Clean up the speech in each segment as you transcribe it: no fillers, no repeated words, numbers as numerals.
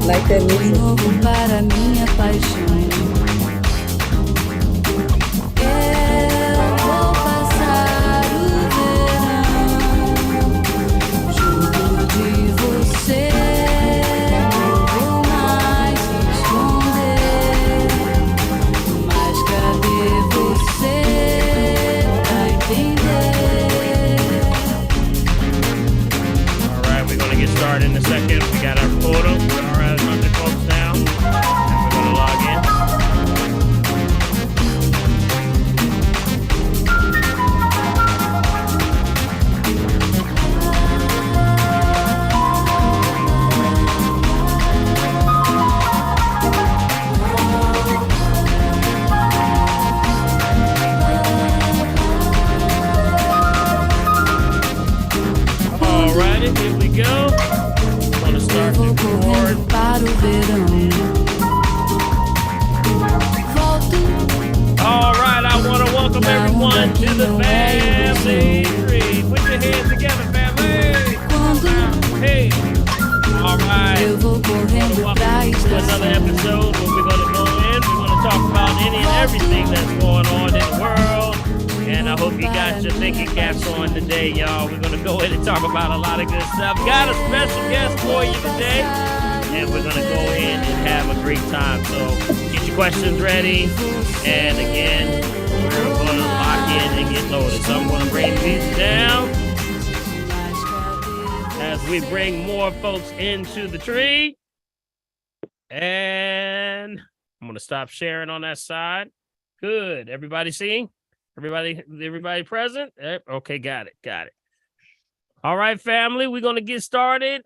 Like that De music. novo para minha paixão. Eu vou passar o verão junto de você. Não vou mais me esconder. Mas cadê você pra entender? All right, we're gonna get started in a second. We got our photo. All right, 100 folks now, and we're gonna log in. All righty, here we go. Gonna Eu start vou the board. correndo para o verão. Volto All right, I want to welcome everyone to the family tree. Put your hands together, family. quando Hey. All right. eu vou correndo Welcome pra to another estação. episode where we're going to go in. We're going to talk about any and everything that's going on in the world. And I hope you got your thinking caps on today, y'all. We're going to go in and talk about a lot of good stuff. Got a special guest for you today. And we're going to go in and have a great time. So get your questions ready. And again, we're going to lock in and get loaded. So I'm going to bring these down as we bring more folks into the tree. And I'm going to stop sharing on that side. Good. Everybody see? Everybody present? Okay, got it. All right, family, we're going to get started.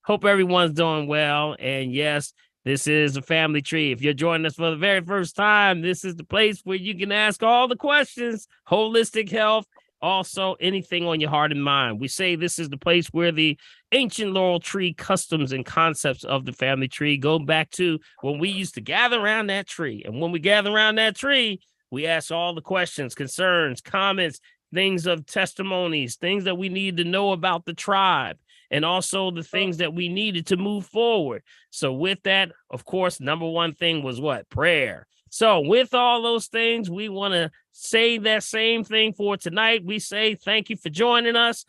Hope everyone's doing well. And yes, this is a family tree. If you're joining us for the very first time, this is the place where you can ask all the questions, holistic health, also anything on your heart and mind. We say this is the place where the ancient laurel tree customs and concepts of the family tree go back to when we used to gather around that tree. And when we gather around that tree, we ask all the questions, concerns, comments, things of testimonies, things that we need to know about the tribe, and also the things that we needed to move forward. So with that, of course, number one thing was what? Prayer. So with all those things, we want to say that same thing for tonight. We say thank you for joining us.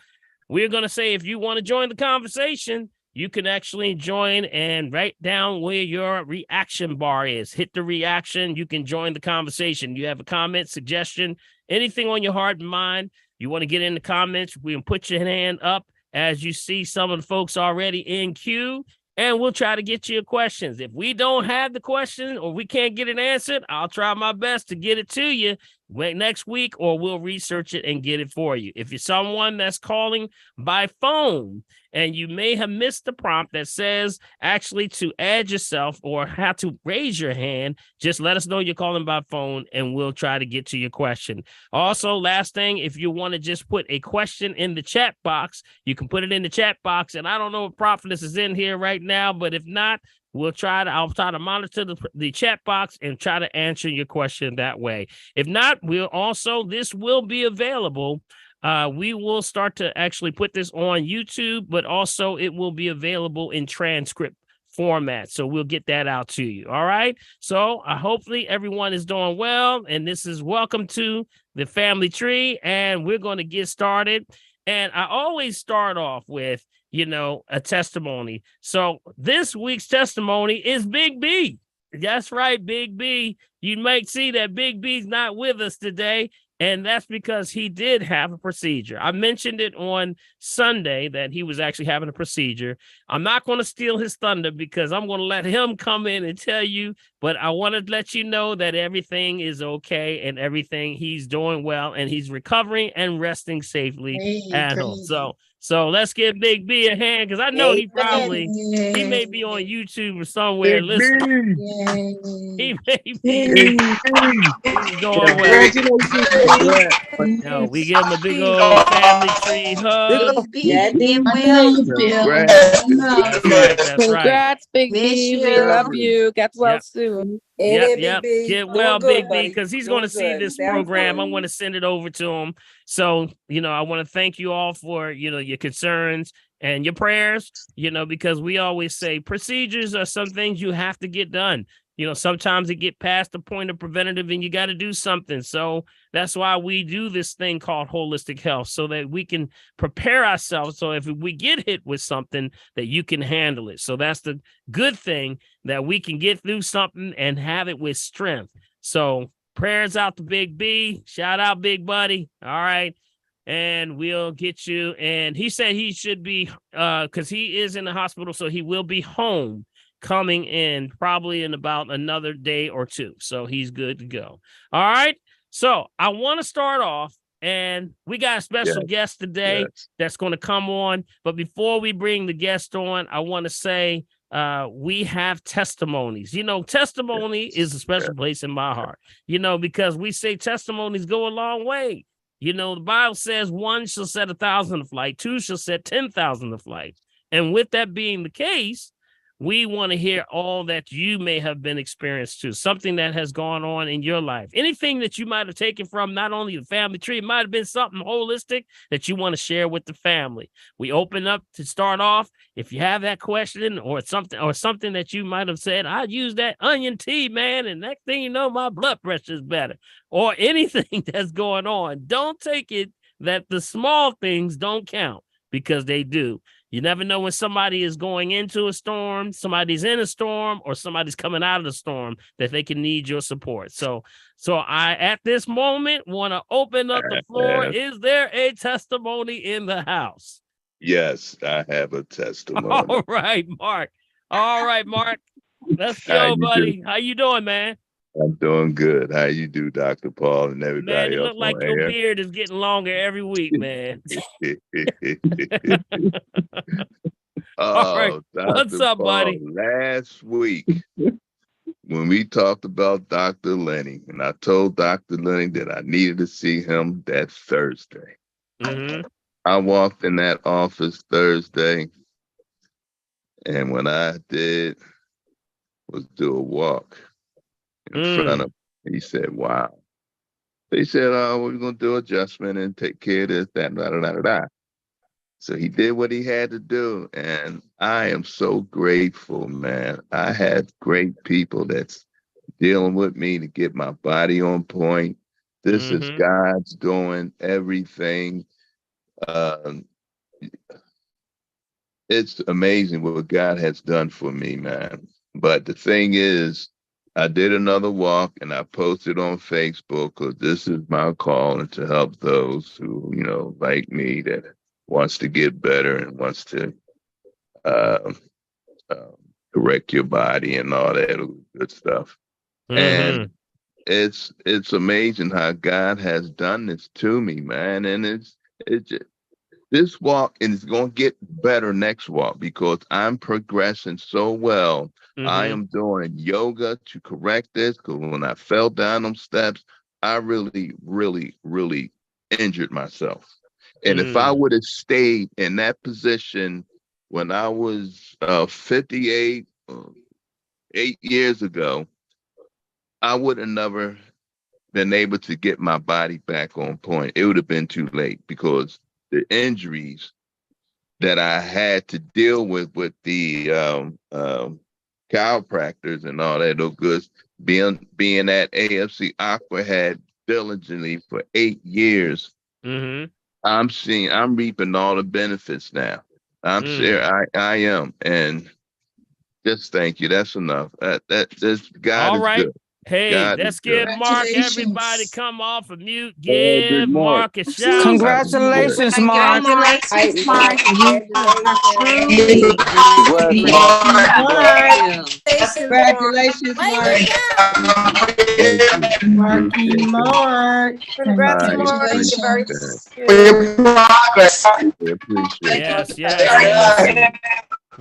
We're going to say if you want to join the conversation, you can actually join and write down where your reaction bar is. Hit the reaction. You can join the conversation. You have a comment, suggestion, anything on your heart and mind. You want to get in the comments, we can put your hand up as you see some of the folks already in queue, and we'll try to get you questions. If we don't have the question or we can't get it answered, I'll try my best to get it to you next week, or we'll research it and get it for you. If you're someone that's calling by phone and you may have missed the prompt that says actually to add yourself or how to raise your hand, just let us know you're calling by phone and we'll try to get to your question. Also, last thing, if you want to just put a question in the chat box, you can put it in the chat box. And I don't know if Prophetess is in here right now, but if not, I'll try to monitor the chat box and try to answer your question that way. If not, this will be available. We will start to actually put this on YouTube, but also it will be available in transcript format. So we'll get that out to you. All right. So hopefully everyone is doing well. And this is welcome to the family tree. And we're going to get started. And I always start off with, a testimony. So this week's testimony is Big B. That's right, Big B. You might see that Big B's not with us today, and that's because he did have a procedure. I mentioned it on Sunday that he was actually having a procedure. I'm not going to steal his thunder because I'm going to let him come in and tell you, but I want to let you know that everything is okay and everything, he's doing well and he's recovering and resting safely at home. So let's give Big B a hand because I know he may be on YouTube or somewhere listening. He may be doing well. We give him a big old family tree hug. That's right. Congrats, Big B. We love you. Get well soon. Yep. Get Doing well, good, Big B, buddy. because he's Doing going to see good. this Sounds program. good. I want to send it over to him. So, I want to thank you all for, your concerns and your prayers, because we always say procedures are some things you have to get done. Sometimes it get past the point of preventative and you got to do something. So that's why we do this thing called holistic health, so that we can prepare ourselves. So if we get hit with something, that you can handle it. So that's the good thing, that we can get through something and have it with strength. So prayers out to Big B. Shout out, big buddy. All right. And we'll get you. And he said he should be, because he is in the hospital, so he will be home coming in probably in about another day or two. So he's good to go. All right. So I want to start off, and we got a special guest today that's going to come on. But before we bring the guest on, I want to say we have testimonies. Testimony is a special place in my heart, because we say testimonies go a long way. The Bible says 1 shall set 1,000 aflight, 2 shall set 10,000 aflight. And with that being the case, we want to hear all that you may have been experienced to, something that has gone on in your life. Anything that you might have taken from not only the family tree, it might have been something holistic that you want to share with the family. We open up to start off. If you have that question or something that you might have said, I use that onion tea, man, and next thing you know, my blood pressure is better, or anything that's going on. Don't take it that the small things don't count, because they do. You never know when somebody is going into a storm, somebody's in a storm, or somebody's coming out of the storm, that they can need your support. So I, at this moment, want to open up the floor. Is there a testimony in the house? Yes, I have a testimony. All right, Mark. Let's go, buddy. How you doing, man? I'm doing good. How you do, Dr. Paul, and everybody Man, it else look like on your air? beard is getting longer every week, man. All right. Dr. What's up, Paul, buddy? last week, when we talked about Dr. Lenny, and I told Dr. Lenny that I needed to see him that Thursday. Mm-hmm. I walked in that office Thursday, and what I did was do a walk in front of him. He said, wow. They said, we're going to do adjustment and take care of this, that, da, da, da, da. So he did what he had to do, and I am so grateful, man. I had great people that's dealing with me to get my body on point. This is God's doing everything. It's amazing what God has done for me, man. But the thing is, I did another walk and I posted on Facebook, because this is my calling to help those who, like me, that wants to get better and wants to correct your body and all that good stuff. And it's amazing how God has done this to me, man. And it's just, this walk is going to get better next walk, because I'm progressing so well. I am doing yoga to correct this, because when I fell down them steps, I really, really, really injured myself. And if I would have stayed in that position when I was 58, 8 years ago, I would have never been able to get my body back on point. It would have been too late, because the injuries that I had to deal with the chiropractors and all that, those goods, being at AFC Aqua had diligently for 8 years. I'm reaping all the benefits now. I'm sure I am. And just thank you. That's enough. This God all right. is good. Hey, God let's give Mark, everybody come off of mute. Give Mark a shout. Congratulations, Mark. Congratulations, Mark. Congratulations,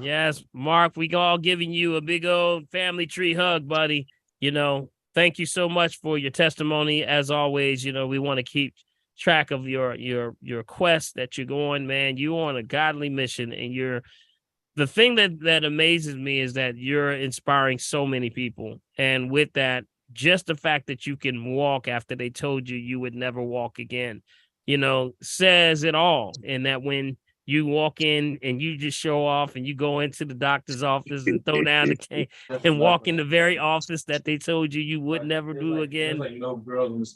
Yes, Mark, we all giving you a big old family tree hug, buddy. Thank you so much for your testimony. As always, we want to keep track of your quest that you're going, man. You're on a godly mission, and you're the thing that amazes me is that you're inspiring so many people. And with that, just the fact that you can walk after they told you would never walk again, says it all. And that when you walk in and you just show off and you go into the doctor's office and throw down the cane and walk in the very office that they told you would never do again,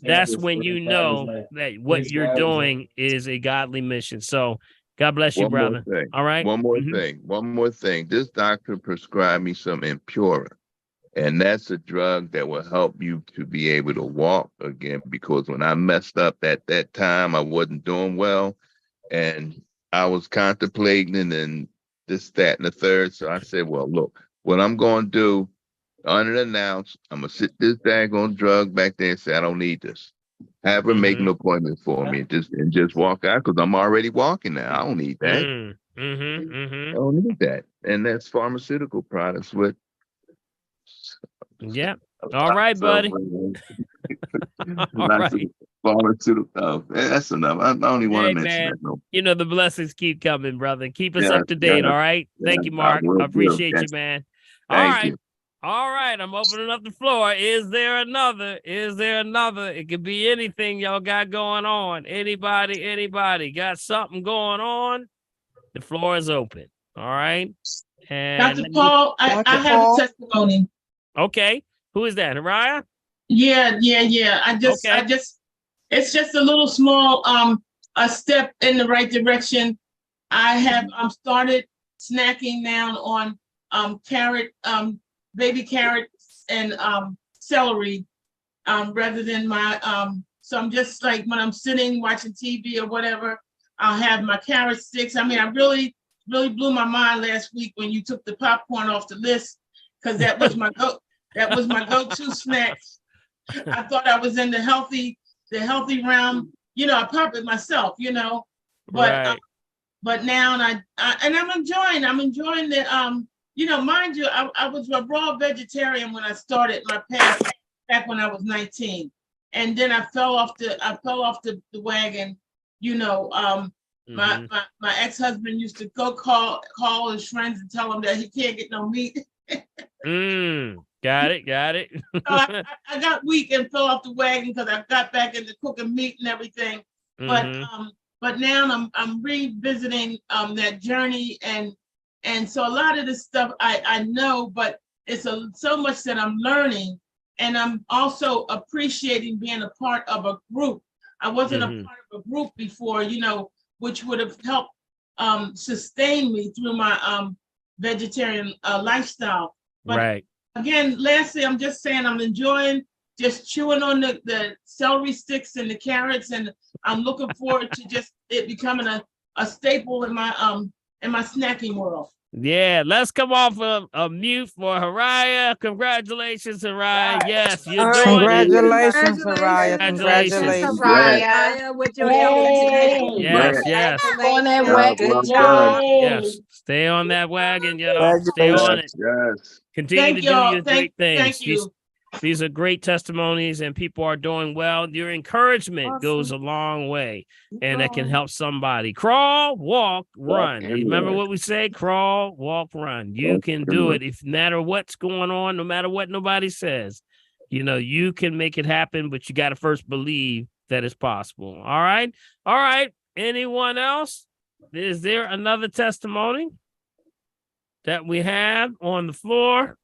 that's when you know that what you're doing is a godly mission. So God bless you, brother. All right. One more thing. This doctor prescribed me some Impura, and that's a drug that will help you to be able to walk again, because when I messed up at that time, I wasn't doing well, and I was contemplating and this, that, and the third. So I said, well, look, what I'm going to do, unannounced, I'm going to sit this daggone drug back there and say, I don't need this. Have her make an appointment for me and just walk out, because I'm already walking now. I don't need that. I don't need that. And that's pharmaceutical products with. Yeah. All right, buddy. All right. Pharmaceutical. That's enough. I don't even want to mention man, that. No. The blessings keep coming, brother. Keep us up to date. All right. Thank you, Mark. I appreciate you, man. Thank you. All right. I'm opening up the floor. Is there another? It could be anything y'all got going on. Anybody got something going on? The floor is open. All right. And Dr. Paul, I have a testimony. Okay. Who is that? Haraya? Yeah. It's just a little small, a step in the right direction. I have started snacking now on carrot, baby carrots and celery, rather than my, so I'm just like, when I'm sitting watching TV or whatever, I'll have my carrot sticks. I mean, I really blew my mind last week when you took the popcorn off the list, because that was my go-to snack. I thought I was in the healthy realm. I pop it myself, but but now I'm enjoying that. Mind you, I was a raw vegetarian when I started my path back when I was 19, and then I fell off the wagon. My ex-husband used to go call his friends and tell them that he can't get no meat. Got it. So I got weak and fell off the wagon because I got back into cooking meat and everything. But now I'm revisiting that journey, and so a lot of this stuff I know, but it's so much that I'm learning, and I'm also appreciating being a part of a group. I wasn't a part of a group before, which would have helped sustain me through my vegetarian lifestyle. But again, lastly, I'm just saying I'm enjoying just chewing on the celery sticks and the carrots, and I'm looking forward to just it becoming a staple in my snacking world. Yeah, let's come off a mute for Haraya. Congratulations, Haraya. Yes, you're doing Congratulations, Haraya. Congratulations. Haraya, with your health. Yes. On that wagon. Yes. Stay on that wagon, y'all. Stay on it. Yes. Continue to do your great things. Thank you. These are great testimonies, and people are doing well. Your encouragement goes a long way, and that can help somebody. Crawl, walk, run. Remember what we say? Crawl, walk, run. You can do it. If no matter what's going on, no matter what nobody says, you can make it happen, but you got to first believe that it's possible. All right. Anyone else? Is there another testimony that we have on the floor?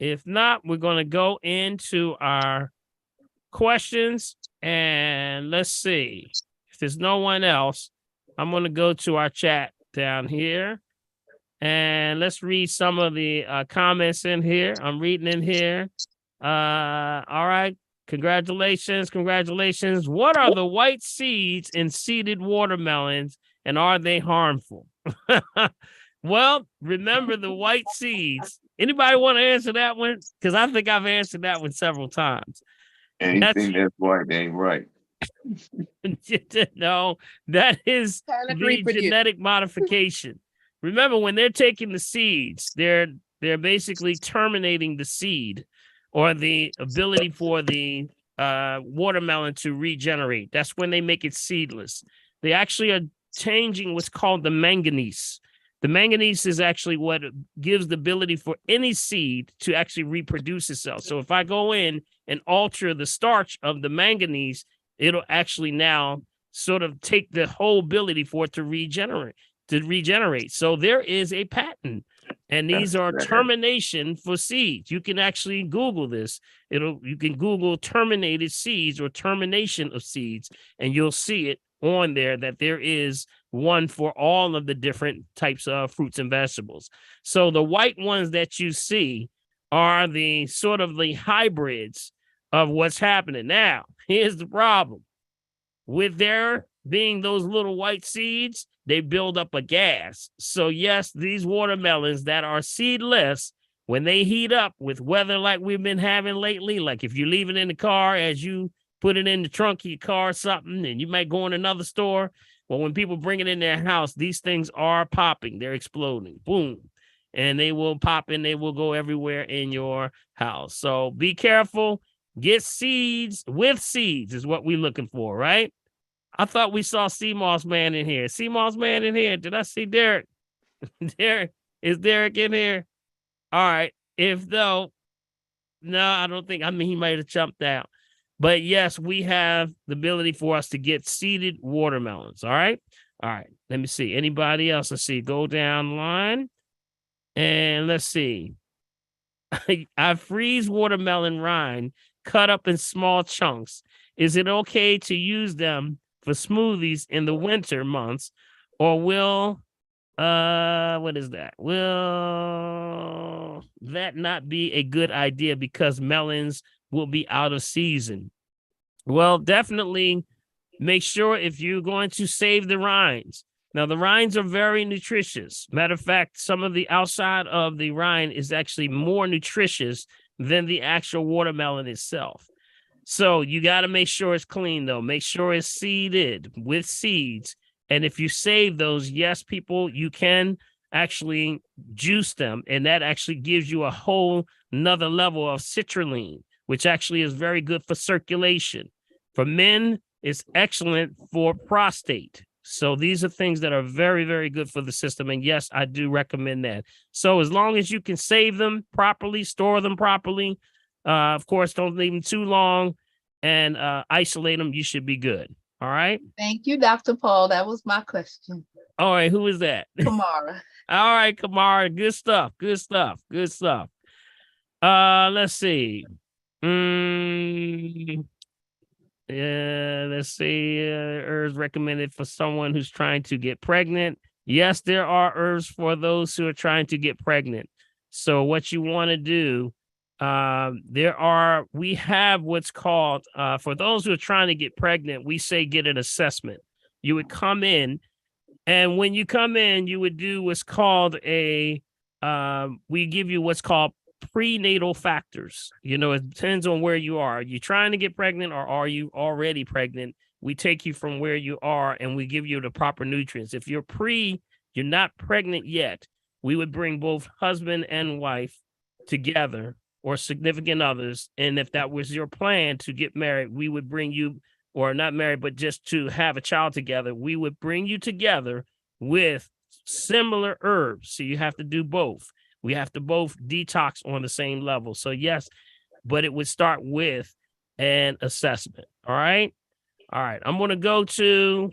If not, we're going to go into our questions, and let's see. If there's no one else, I'm going to go to our chat down here, and let's read some of the comments in here. I'm reading in here. All right. Congratulations. What are the white seeds in seeded watermelons, and are they harmful? Well, remember the white seeds. Anybody want to answer that one? Because I think I've answered that one several times. Anything that's white ain't right. No, that is the genetic modification. Remember, when they're taking the seeds, they're basically terminating the seed or the ability for the watermelon to regenerate. That's when they make it seedless. They actually are changing what's called the manganese. The manganese is actually what gives the ability for any seed to actually reproduce itself. So if I go in and alter the starch of the manganese, it'll actually now sort of take the whole ability for it to regenerate. So there is a patent, and these are termination for seeds. You can actually Google this. You can Google terminated seeds or termination of seeds, and you'll see it on there that there is one for all of the different types of fruits and vegetables. So the white ones that you see are the sort of the hybrids of what's happening. Now, here's the problem. With there being those little white seeds, they build up a gas. So yes, these watermelons that are seedless, when they heat up with weather like we've been having lately, like if you leave it in the car as you put it in the trunk of your car or something, and you might go in another store. Well, when people bring it in their house, these things are popping. They're exploding. Boom. And they will pop and they will go everywhere in your house. So be careful. Get seeds with seeds is what we're looking for, right? I thought we saw CMOS Man in here. CMOS Man in here. Did I see Derek? Derek, is Derek in here? All right. If though, no, I don't think. I mean, he might have jumped out. But yes, we have the ability for us to get seeded watermelons. All right. All right. Let me see. Anybody else? Let's see. Go down the line. And let's see. I freeze watermelon rind cut up in small chunks. Is it okay to use them for smoothies in the winter months? Or will what is that? Will that not be a good idea because melons will be out of season? Well, definitely make sure if you're going to save the rinds. Now, the rinds are very nutritious. Matter of fact, some of the outside of the rind is actually more nutritious than the actual watermelon itself. So you got to make sure it's clean, though. Make sure it's seeded with seeds. And if you save those, yes, people, you can actually juice them. And that actually gives you a whole nother level of citrulline, which actually is very good for circulation. For men, it's excellent for prostate. So these are things that are very, very good for the system. And yes, I do recommend that. So as long as you can save them properly, store them properly, of course, don't leave them too long, and isolate them, you should be good. All right. Thank you, Dr. Paul. That was my question. All right. Who is that? Kamara. All right, Kamara. Good stuff. Good stuff. Good stuff. Let's see. Let's see. Herbs recommended for someone who's trying to get pregnant. Yes, there are herbs for those who are trying to get pregnant. So what you want to do, we have what's called, for those who are trying to get pregnant, we say get an assessment. You would come in, and when you come in, you would do what's called we give you what's called prenatal factors. You know, it depends on where you are. Are you trying to get pregnant or are you already pregnant? We take you from where you are and we give you the proper nutrients. If you're not pregnant yet, we would bring both husband and wife together or significant others. And if that was your plan to get married, we would bring you, or not married, but just to have a child together. We would bring you together with similar herbs. So you have to do both. We have to both detox on the same level. So yes, but it would start with an assessment. All right. All right. I'm going to go to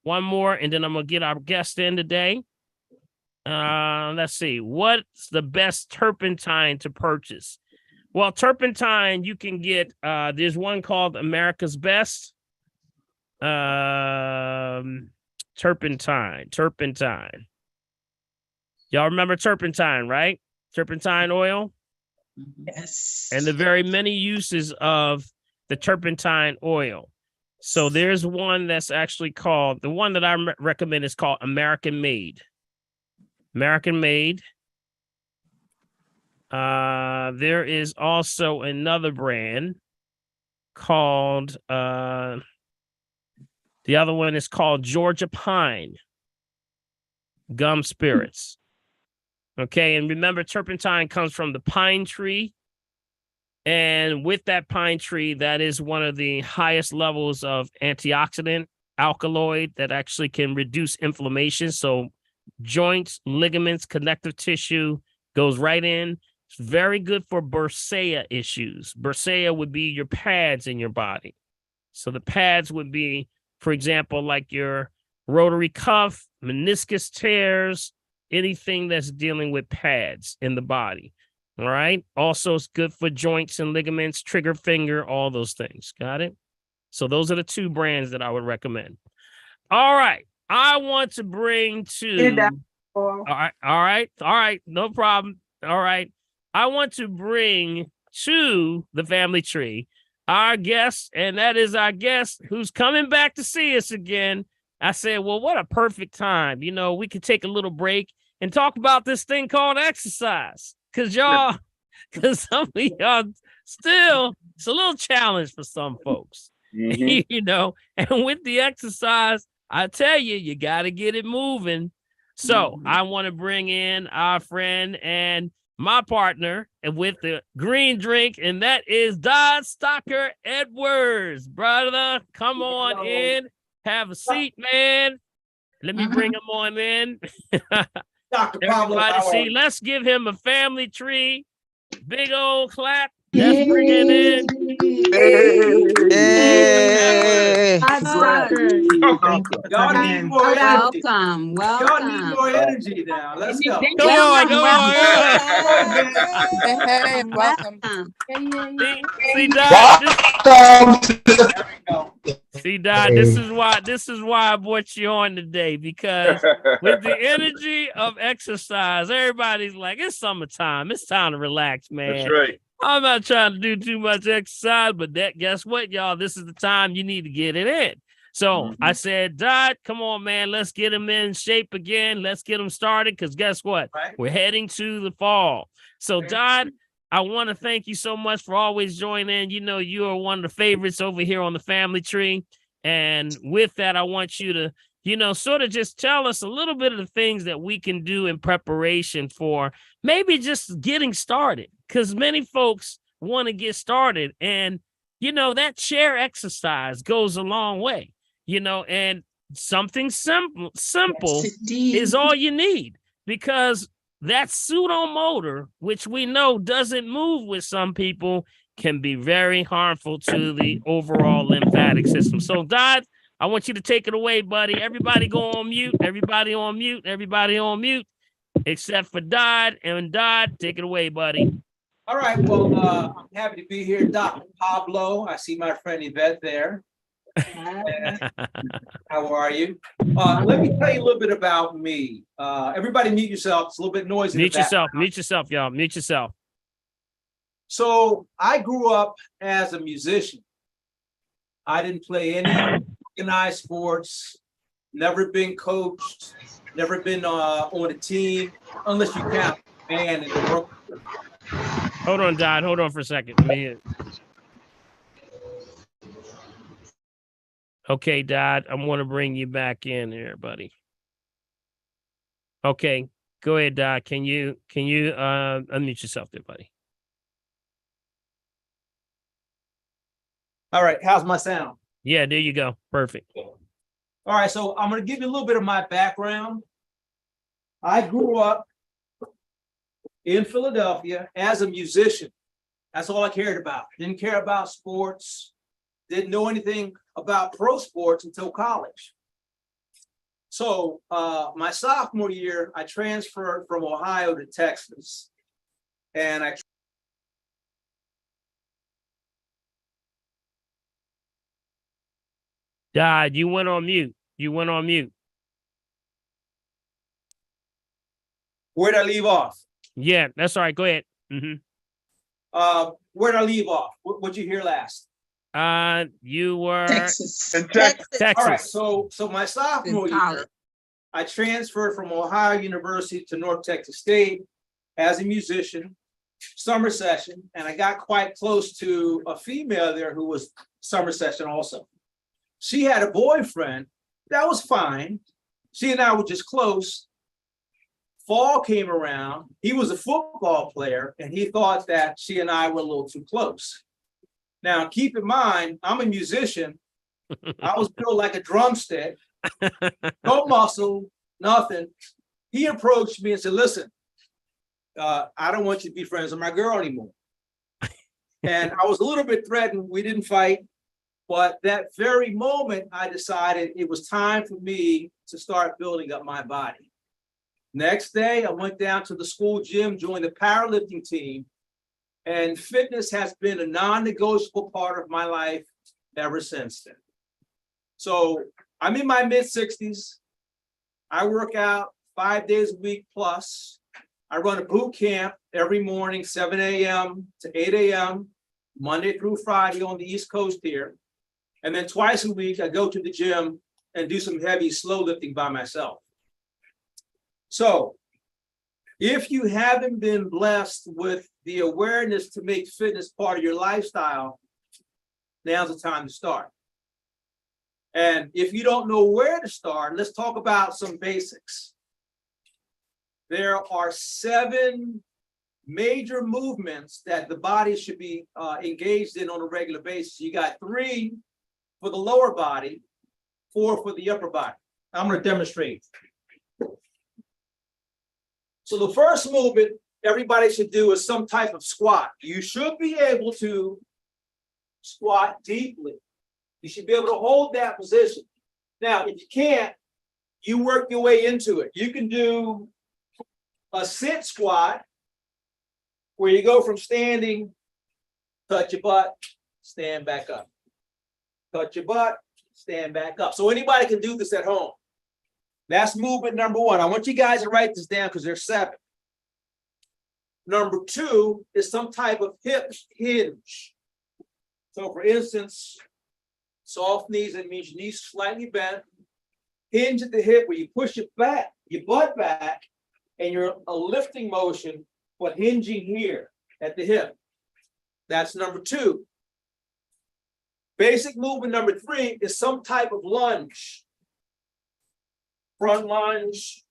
one more and then I'm going to get our guest in today. Let's see. What's the best turpentine to purchase? Well, turpentine, you can get, there's one called America's Best. Turpentine. Y'all remember turpentine, right? Turpentine oil? Yes. And the very many uses of the turpentine oil. So there's one that's actually called, the one that I recommend is called American Made. American Made. There is also another brand called, the other one is called Georgia Pine Gum Spirits. Okay, and remember, turpentine comes from the pine tree. And with that pine tree, that is one of the highest levels of antioxidant alkaloid that actually can reduce inflammation. So joints, ligaments, connective tissue, goes right in. It's very good for bursa issues. Bursa would be your pads in your body. So the pads would be, for example, like your rotary cuff, meniscus tears, anything that's dealing with pads in the body. All right. Also, it's good for joints and ligaments, trigger finger, all those things. Got it? So those are the two brands that I would recommend. All right. I want to bring to. All right. No problem. All right. I want to bring to the family tree our guest, and that is our guest who's coming back to see us again. I said, well, what a perfect time. You know, we could take a little break and talk about this thing called exercise. Because some of y'all still, it's a little challenge for some folks. You know, and with the exercise, I tell you, you got to get it moving. So I want to bring in our friend and my partner and with the green drink, and that is Dodd Stocker Edwards. Brother, come on in. Have a seat, man. Let me bring him on in. Dr. Pablo, see, let's give him a family tree. Big old clap. Let's bring it in. Hey. Y'all need more energy. Welcome. Y'all need more energy now. Let's go. Come on. Hey, welcome. See, Dodd, see, Dodd, this is why I brought you on today, because with the energy of exercise, everybody's like, it's summertime. It's time to relax, man. That's right. I'm not trying to do too much exercise, but guess what, y'all? This is the time you need to get it in. So I said, Dodd, come on, man. Let's get him in shape again. Let's get him started, because guess what? Right. We're heading to the fall. So, Dodd, I want to thank you so much for always joining in. You know, you are one of the favorites over here on the family tree. And with that, I want you to, you know, sort of just tell us a little bit of the things that we can do in preparation for maybe just getting started, because many folks want to get started. And, you know, that chair exercise goes a long way, you know, and something simple is all you need, because that pseudomotor, which we know doesn't move with some people, can be very harmful to the overall lymphatic system. So, Dodd, I want you to take it away, buddy. Everybody go on mute. Everybody on mute. Everybody on mute, except for Dodd. And Dodd, take it away, buddy. All right. Well, I'm happy to be here. Dr. Pablo. I see my friend Yvette there. How are you? Let me tell you a little bit about me. Everybody mute yourself. It's a little bit noisy. Mute yourself, y'all. Mute yourself. So I grew up as a musician. I didn't play any organized sports, never been coached, never been on a team, unless you count band and the work. Hold on, Dodd. Hold on for a second. Okay, Dodd, I'm going to bring you back in here, buddy. Okay, go ahead, Dodd. Can you unmute yourself there, buddy? All right, how's my sound? Yeah, there you go. Perfect. All right, so I'm going to give you a little bit of my background. I grew up in Philadelphia as a musician. That's all I cared about. Didn't care about sports. Didn't know anything about pro sports until college. So my sophomore year, I transferred from Ohio to Texas. And I Dodd, you went on mute. Where'd I leave off? Yeah, that's all right. Go ahead. Where'd I leave off? What'd you hear last? You were Texas. Texas. All right, so my sophomore year, I transferred from Ohio University to North Texas State as a musician, summer session, and I got quite close to a female there who was summer session also. She had a boyfriend. That was fine. She and I were just close. Fall came around. He was a football player, and he thought that she and I were a little too close. Now, keep in mind, I'm a musician. I was built like a drumstick, no muscle, nothing. he approached me and said, listen, I don't want you to be friends with my girl anymore. And I was a little bit threatened. We didn't fight. But that very moment, I decided it was time for me to start building up my body. Next day, I went down to the school gym, joined the powerlifting team, and fitness has been a non-negotiable part of my life ever since then. So I'm in my mid-60s. I work out 5 days a week plus. I run a boot camp every morning, 7 a.m. to 8 a.m., Monday through Friday on the East Coast here. And then twice a week, I go to the gym and do some heavy slow lifting by myself. So if you haven't been blessed with the awareness to make fitness part of your lifestyle, now's the time to start. And if you don't know where to start, let's talk about some basics. There are 7 major movements that the body should be engaged in on a regular basis. You got 3 for the lower body, 4 for the upper body. I'm going to demonstrate. So the first movement everybody should do is some type of squat. You should be able to squat deeply. You should be able to hold that position. Now, if you can't, you work your way into it. You can do a sit squat where you go from standing, touch your butt, stand back up. Touch your butt, stand back up. So anybody can do this at home. That's movement number 1. I want you guys to write this down because there's 7. Number 2 is some type of hip hinge. So for instance, soft knees, that means your knees slightly bent. Hinge at the hip where you push your butt back, and you're a lifting motion, but hinging here at the hip. That's number 2. Basic movement number 3 is some type of lunge. Front lunge.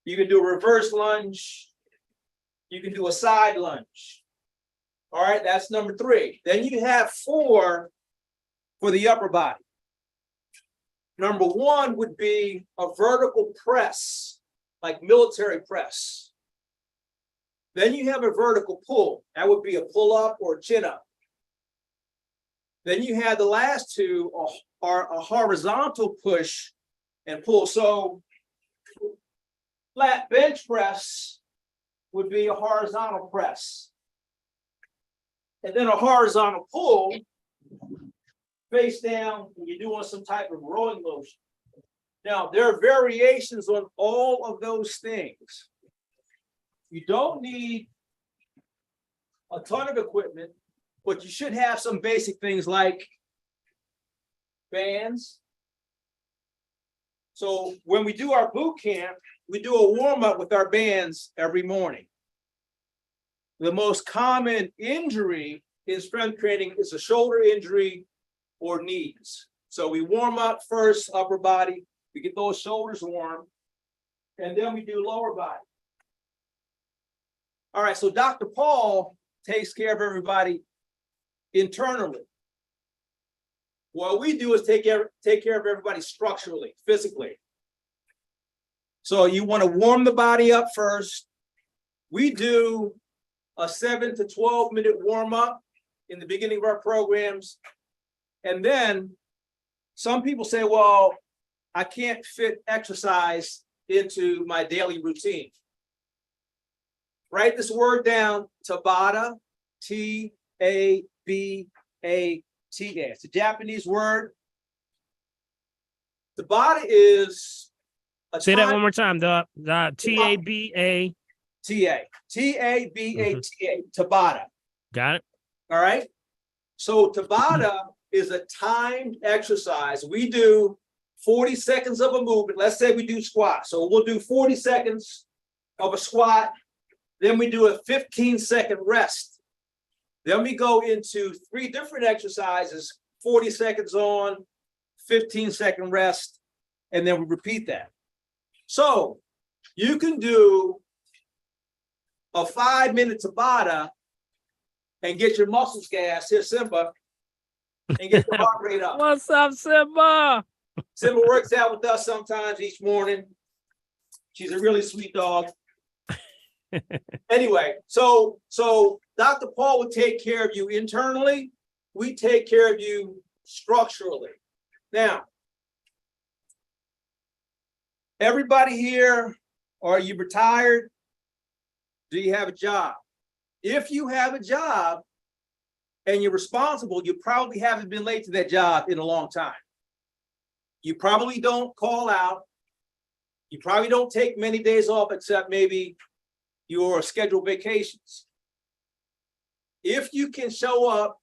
You can do a reverse lunge. You can do a side lunge. All right, that's number 3. Then you have 4 for the upper body. Number 1 would be a vertical press, like military press. Then you have a vertical pull. That would be a pull-up or a chin-up. Then you have the last 2 are a horizontal push and pull. So flat bench press would be a horizontal press. And then a horizontal pull, face down, and you're doing some type of rowing motion. Now, there are variations on all of those things. You don't need a ton of equipment, but you should have some basic things like bands. So when we do our boot camp, we do a warm-up with our bands every morning. The most common injury in strength training is a shoulder injury or knees. So we warm up first, upper body, we get those shoulders warm, and then we do lower body. All right, so Dr. Paul takes care of everybody internally. What we do is take care of everybody structurally, physically. So you want to warm the body up first. We do a 7 to 12 minute warm up in the beginning of our programs. And then some people say, well, I can't fit exercise into my daily routine. Write this word down, Tabata, T-A-B-A-T-A. It's a Japanese word. Tabata is a Say that one more time, the T-A-B-A. T-A. T-A-B-A-T-A. Tabata. Got it. All right. So Tabata is a timed exercise. We do 40 seconds of a movement. Let's say we do squat. So we'll do 40 seconds of a squat. Then we do a 15-second rest. Then we go into 3 different exercises, 40 seconds on, 15-second rest, and then we repeat that. So you can do a 5-minute Tabata and get your muscles gassed. Here's Simba, and get your heart rate up. What's up, Simba? Simba works out with us sometimes each morning. She's a really sweet dog. Anyway, so Dr. Paul will take care of you internally. We take care of you structurally. Now, everybody here, are you retired? Do you have a job? If you have a job and you're responsible, you probably haven't been late to that job in a long time. You probably don't call out. You probably don't take many days off except maybe your scheduled vacations. If you can show up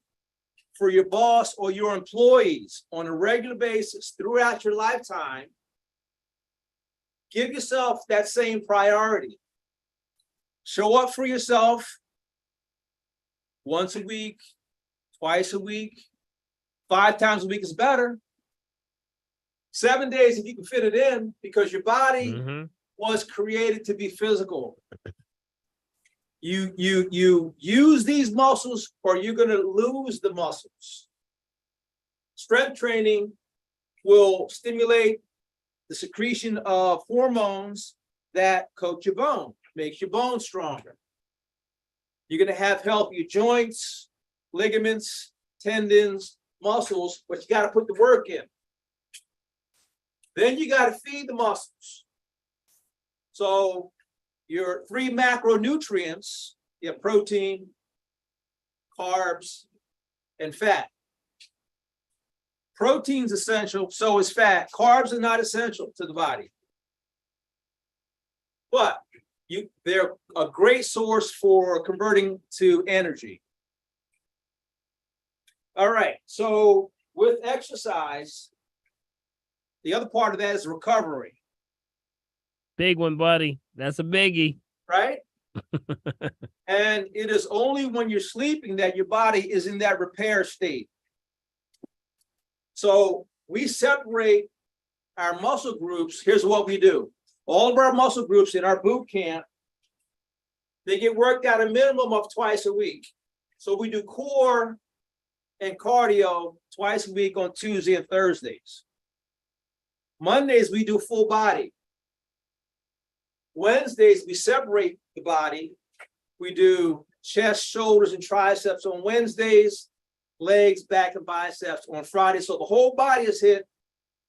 for your boss or your employees on a regular basis throughout your lifetime, give yourself that same priority. Show up for yourself once a week, twice a week, 5 times a week is better. 7 days if you can fit it in, because your body was created to be physical. You use these muscles or you're going to lose the muscles. Strength training will stimulate the secretion of hormones that coat your bone, makes your bone stronger. You're going to have healthier joints, ligaments, tendons, muscles, but you got to put the work in. Then you got to feed the muscles. So your 3 macronutrients, you have protein, carbs, and fat. Protein's essential, so is fat. Carbs are not essential to the body. But they're a great source for converting to energy. All right, so with exercise, the other part of that is recovery. Big one, buddy. That's a biggie. Right? And it is only when you're sleeping that your body is in that repair state. So we separate our muscle groups. Here's what we do. All of our muscle groups in our boot camp, they get worked out a minimum of twice a week. So we do core and cardio twice a week on Tuesday and Thursdays. Mondays, we do full body. Wednesdays, we separate the body. We do chest, shoulders, and triceps on Wednesdays, legs, back, and biceps on Friday. So the whole body is hit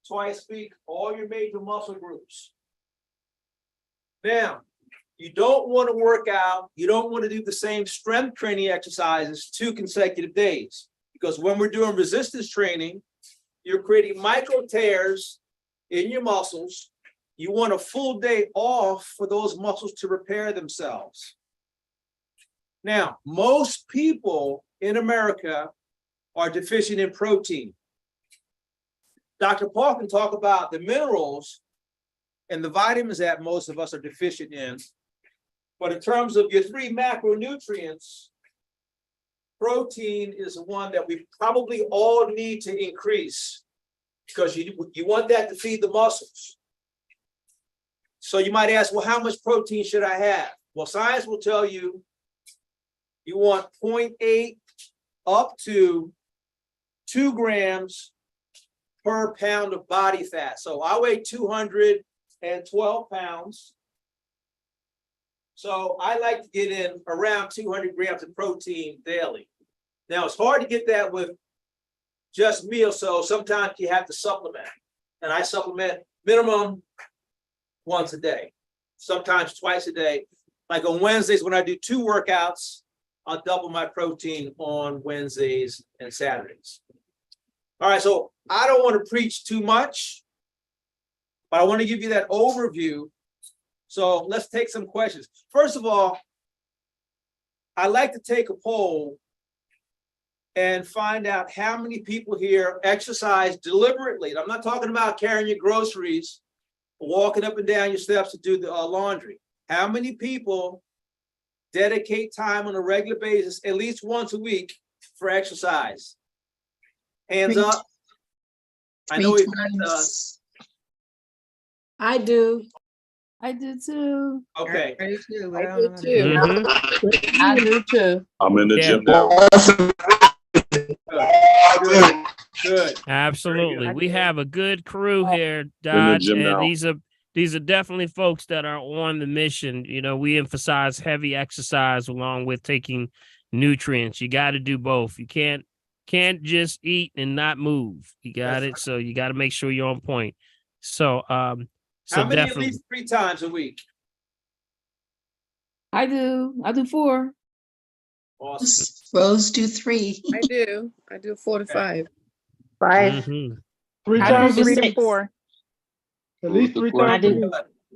twice a week, all your major muscle groups. Now, you don't want to work out, you don't want to do the same strength training exercises 2 consecutive days, because when we're doing resistance training, you're creating micro tears in your muscles. You want a full day off for those muscles to repair themselves. Now, most people in America are deficient in protein. Dr. Paul can talk about the minerals and the vitamins that most of us are deficient in. But in terms of your 3 macronutrients, protein is the one that we probably all need to increase, because you want that to feed the muscles. So you might ask, well, how much protein should I have? Well, science will tell you you want 0.8 up to 2 grams per pound of body fat. So I weigh 212 pounds. So I like to get in around 200 grams of protein daily. Now, it's hard to get that with just meals, so sometimes you have to supplement. And I supplement minimum once a day, sometimes twice a day. Like on Wednesdays, when I do 2 workouts, I'll double my protein on Wednesdays and Saturdays. All right, so I don't want to preach too much, but I want to give you that overview. So let's take some questions. First of all, I'd like to take a poll and find out how many people here exercise deliberately. And I'm not talking about carrying your groceries, walking up and down your steps to do the laundry. How many people dedicate time on a regular basis, at least once a week, for exercise? Hands up. I know we've got, I do. I do too. okay. I do too. I do too. I do too. I'm in the Yeah. gym now. Good. Absolutely. We have a good crew here, In the Dodge, gym and now. these are definitely folks that are on the mission. You know, we emphasize heavy exercise along with taking nutrients. You got to do both. You can't just eat and not move. You got it. So you got to make sure you're on point. So How many at least 3 times a week? I do 4. Awesome. Rose do 3. I do 4 to 5. Mhm. 3 I times do a 3 to week. 4. At least 3 times a week.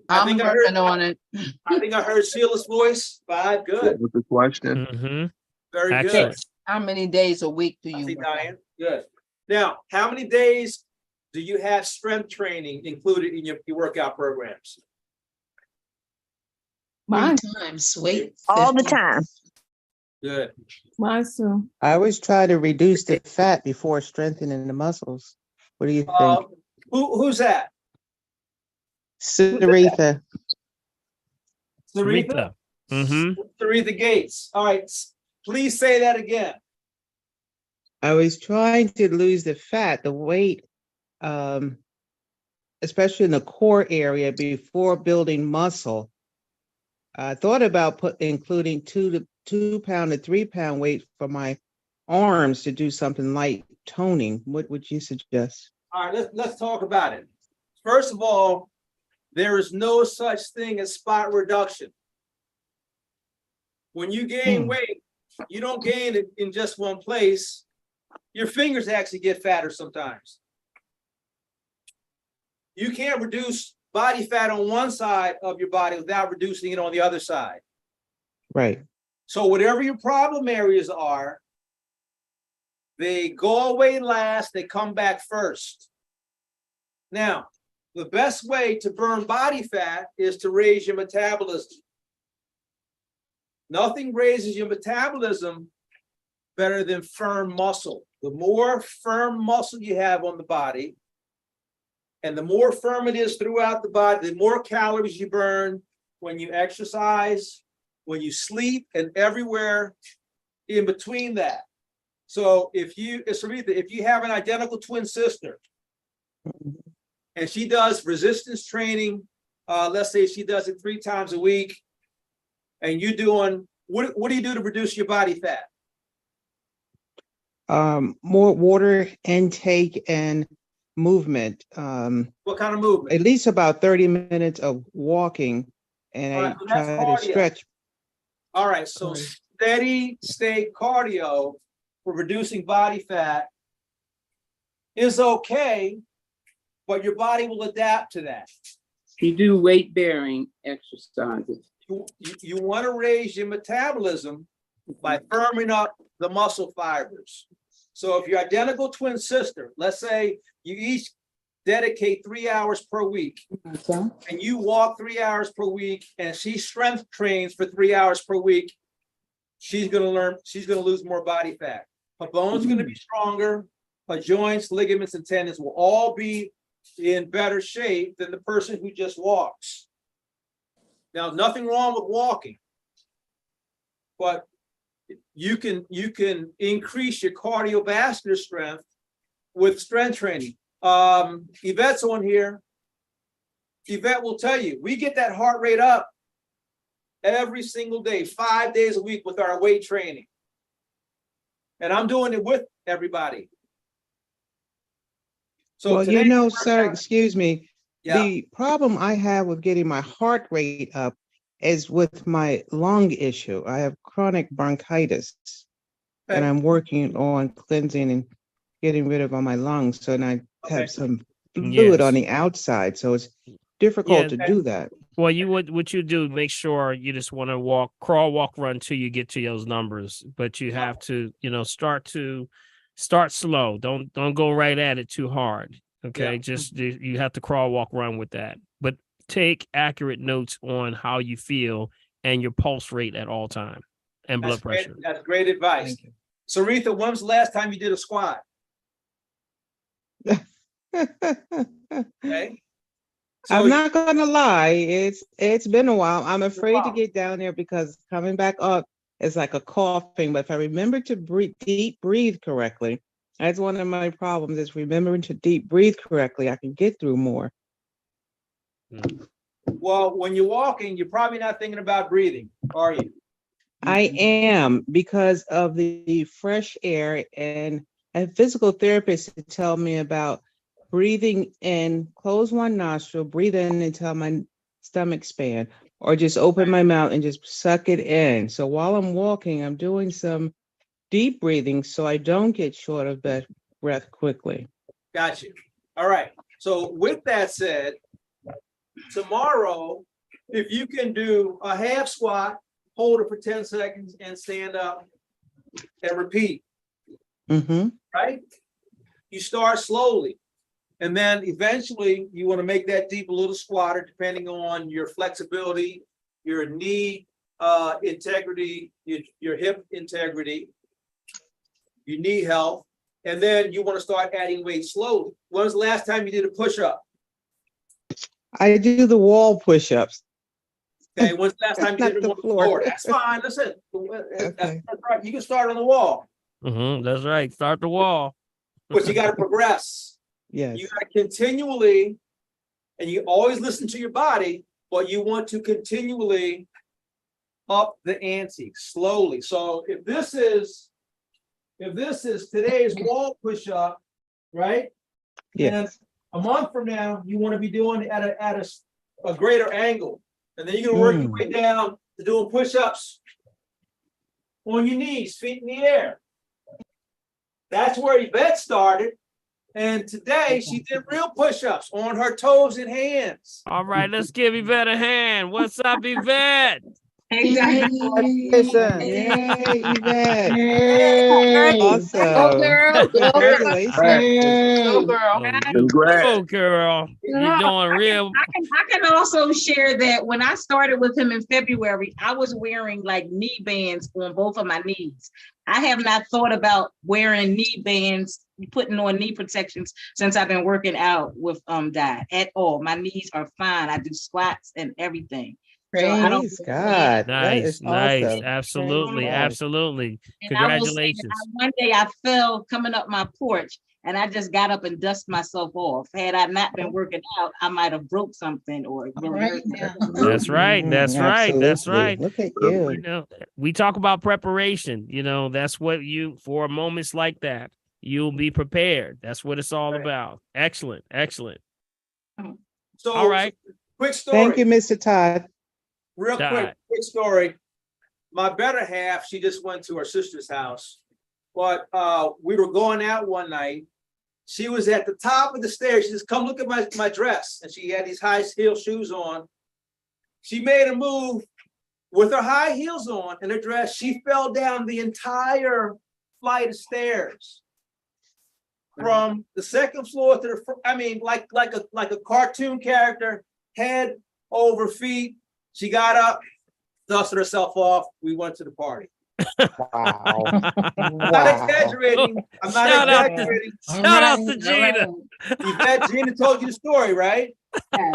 I I'm think I working heard, on it. I think I heard Sheila's voice. 5, good. What was the question? Mhm. Very good. Excellent. How many days a week do I you see work out? Diane, good. Now, how many days do you have strength training included in your workout programs? Mine, 3 times. Wait. All the 50. time. Good. mine too. I always try to reduce the fat before strengthening the muscles. What do you think? Who's that? Saritha, Saritha? Mhm. Saritha Gates. All right, please say that again. I was trying to lose the fat, the weight, especially in the core area before building muscle. I thought about including 2 pound to 3 pound weight for my arms to do something light toning. What would you suggest? All right, let's talk about it. First of all, there is no such thing as spot reduction. When you gain weight, you don't gain it in just one place. Your fingers actually get fatter sometimes. You can't reduce body fat on one side of your body without reducing it on the other side. Right. So whatever your problem areas are, they go away last, they come back first. Now, the best way to burn body fat is to raise your metabolism. Nothing raises your metabolism better than firm muscle. The more firm muscle you have on the body, and the more firm it is throughout the body, the more calories you burn when you exercise, when you sleep, and everywhere in between that. So if you have an identical twin sister, and she does resistance training, let's say she does it 3 times a week, and you're doing, what do you do to reduce your body fat? More water intake and movement. What kind of movement? At least about 30 minutes of walking, and All I right, so that's try to cardio. stretch. All right, so steady state cardio for reducing body fat is okay, but your body will adapt to that. You do weight bearing exercises. You want to raise your metabolism by firming up the muscle fibers. So if your identical twin sister, let's say you each dedicate 3 hours per week, and you walk 3 hours per week, and she strength trains for 3 hours per week, she's going to lose more body fat. Her bones are going to be stronger. Her joints, ligaments, and tendons will all be in better shape than the person who just walks. Now, nothing wrong with walking, but you can increase your cardiovascular strength with strength training. Yvette's on here. Yvette will tell you, we get that heart rate up every single day, 5 days a week with our weight training. And I'm doing it with everybody. So Well, today, you know, sir, excuse me. yeah, The problem I have with getting my heart rate up is with my lung issue. I have chronic bronchitis, and I'm working on cleansing and getting rid of all my lungs. So, and I Okay. have some fluid Yes. on the outside, so it's difficult to do that. Well, what you do, make sure you just want to crawl, walk, run till you get to those numbers. But you have to, start slow. Don't go right at it too hard. Okay. Yeah. Just you have to crawl, walk, run with that. But take accurate notes on how you feel and your pulse rate at all time and blood pressure. That's great advice. Thank you. Saritha, when's the last time you did a squat? Okay. So I'm not gonna lie, it's been a while. I'm a afraid to while. get down there because coming back up is like a coughing. But if I remember to deep breathe correctly, that's one of my problems, is remembering to deep breathe correctly. I can get through more. Well, when you're walking, you're probably not thinking about breathing, are you? I am because of the fresh air, and a physical therapist to tell me about breathing in, close one nostril, breathe in until my stomach expand, or just open my mouth and just suck it in. So while I'm walking, I'm doing some deep breathing so I don't get short of breath quickly. Got you. All right. So with that said, tomorrow, if you can do a half squat, hold it for 10 seconds and stand up and repeat, right? You start slowly. And then eventually you want to make that deep little squatter depending on your flexibility, your knee integrity, your hip integrity, your knee health. And then you want to start adding weight slowly. When was the last time you did a push-up? I do the wall push-ups. Okay, when's the last time you did it on the floor? That's fine. Listen, that's right. You can start on the wall. That's right. Start the wall. But you got to progress. Yes. You got to continually, and you always listen to your body, but you want to continually up the ante slowly. So if this is today's wall push-up, right? Yes. And a month from now, you want to be doing it at a greater angle. And then you're going to work your way down to doing push-ups on your knees, feet in the air. That's where Yvette started. And today she did real push-ups on her toes and hands. All right, let's give Yvette a hand. What's up, Yvette? Hey, guys. Yay, Yvette. Hey. Awesome. Go, girl. Go, girl. Congratulations. Go, girl. Oh, girl. You're doing real. I can also share that when I started with him in February, I was wearing like knee bands on both of my knees. I have not thought about wearing knee bands, putting on knee protections since I've been working out with Dad at all. My knees are fine. I do squats and everything. So I don't. Praise God. That Nice, is nice. awesome. Absolutely, Praise God. absolutely. And I will say that Congratulations. one day I fell coming up my porch and I just got up and dusted myself off. Had I not been working out, I might have broke something or really hurt something. That's right. That's right. That's Absolutely. right. Look at you. You know, we talk about preparation. You know, that's what for moments like that, you'll be prepared. That's what it's all about. Excellent. Excellent. So, All right. quick story. Thank you, Mr. Todd. Real quick story. My better half, she just went to her sister's house, but we were going out one night. She was at the top of the stairs. She says, "Come look at my dress." And she had these high heel shoes on. She made a move with her high heels on and her dress. She fell down the entire flight of stairs from the second floor to like a cartoon character, head over feet. She got up, dusted herself off. We went to the party. Wow. I'm not exaggerating. I'm not Shout out to- exaggerating. Shout out to Gina. Yvette, Gina told you the story, right? Yeah.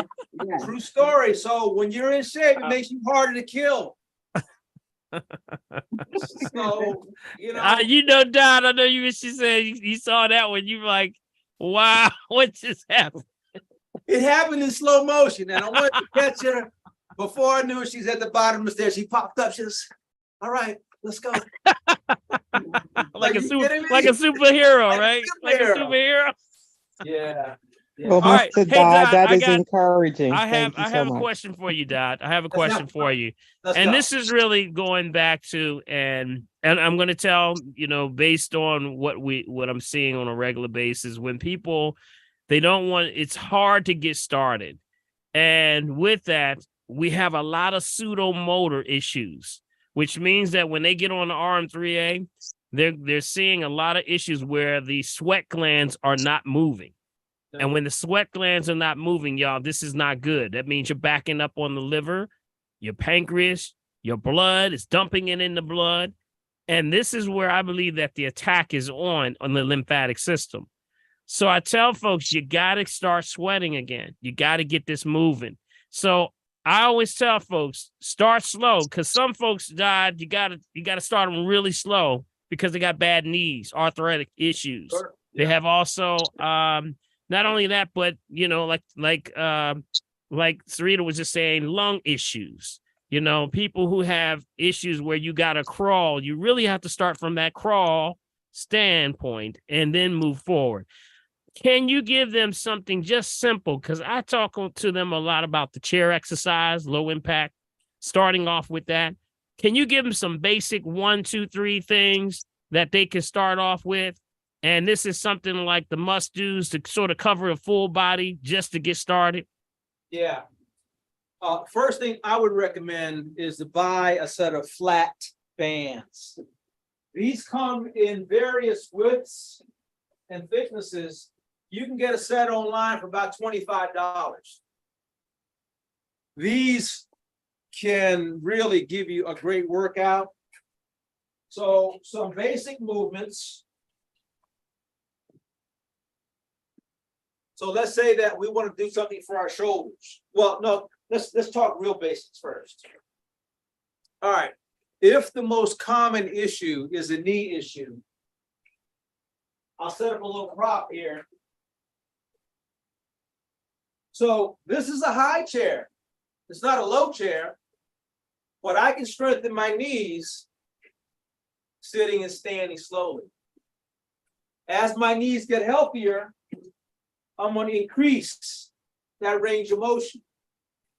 True story. So when you're in shape, it makes you harder to kill. So, you know, Don, I know she said you saw that when you were like, wow, what just happened? It happened in slow motion, and I wanted to catch her before I knew she's at the bottom of the stairs. She popped up. She was, "All right, let's go." like a superhero, right? Like a superhero. Yeah. Well, All right. Mr. Hey, Dodd, Dodd, that I is got- encouraging. I have Thank you so a much. question for you, Dodd. I have a question for you. Let's And go. this is really going back to and I'm going to tell, based on what I'm seeing on a regular basis, when people it's hard to get started. And with that, we have a lot of pseudomotor issues, which means that when they get on the RM3A, they're seeing a lot of issues where the sweat glands are not moving. And when the sweat glands are not moving, y'all, this is not good. That means you're backing up on the liver, your pancreas, your blood is dumping it in the blood. And this is where I believe that the attack is on the lymphatic system. So I tell folks, you got to start sweating again. You got to get this moving. So I always tell folks, start slow, because some folks died. You got to start them really slow because they got bad knees, arthritic issues. Sure. They have also, not only that, but like Sarita was just saying, lung issues. You know, people who have issues where you got to crawl, you really have to start from that crawl standpoint and then move forward. Can you give them something just simple? Because I talk to them a lot about the chair exercise, low impact, starting off with that. Can you give them some basic 1, 2, 3 things that they can start off with? And this is something like the must-dos to sort of cover a full body just to get started. Yeah. First thing I would recommend is to buy a set of flat bands. These come in various widths and thicknesses. You can get a set online for about $25. These can really give you a great workout. So some basic movements. So let's say that we want to do something for our shoulders. Well, no, let's talk real basics first. All right. If the most common issue is a knee issue, I'll set up a little prop here. So this is a high chair. It's not a low chair, but I can strengthen my knees sitting and standing slowly. As my knees get healthier, I'm going to increase that range of motion,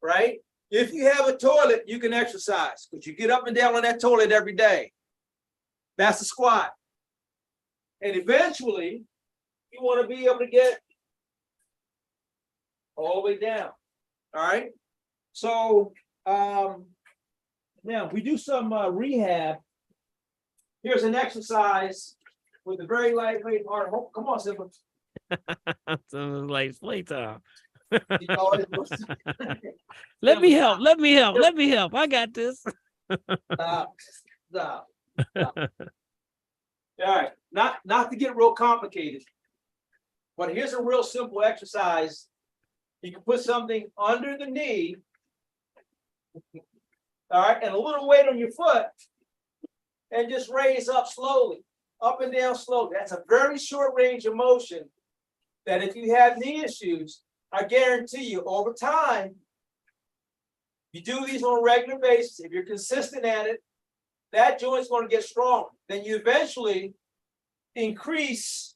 right? If you have a toilet, you can exercise because you get up and down on that toilet every day. That's a squat. And eventually, you want to be able to get all the way down, all right? So now we do some rehab. Here's an exercise with a very lightweight arm. Oh, come on, Simba. Something like playtime. You know, Let me help. Let me help. Let me help. I got this. Stop. All right, not to get real complicated, but here's a real simple exercise. You can put something under the knee, all right, and a little weight on your foot, and just raise up slowly, up and down slowly. That's a very short range of motion that if you have knee issues, I guarantee you over time, you do these on a regular basis, if you're consistent at it, that joint's going to get strong. Then you eventually increase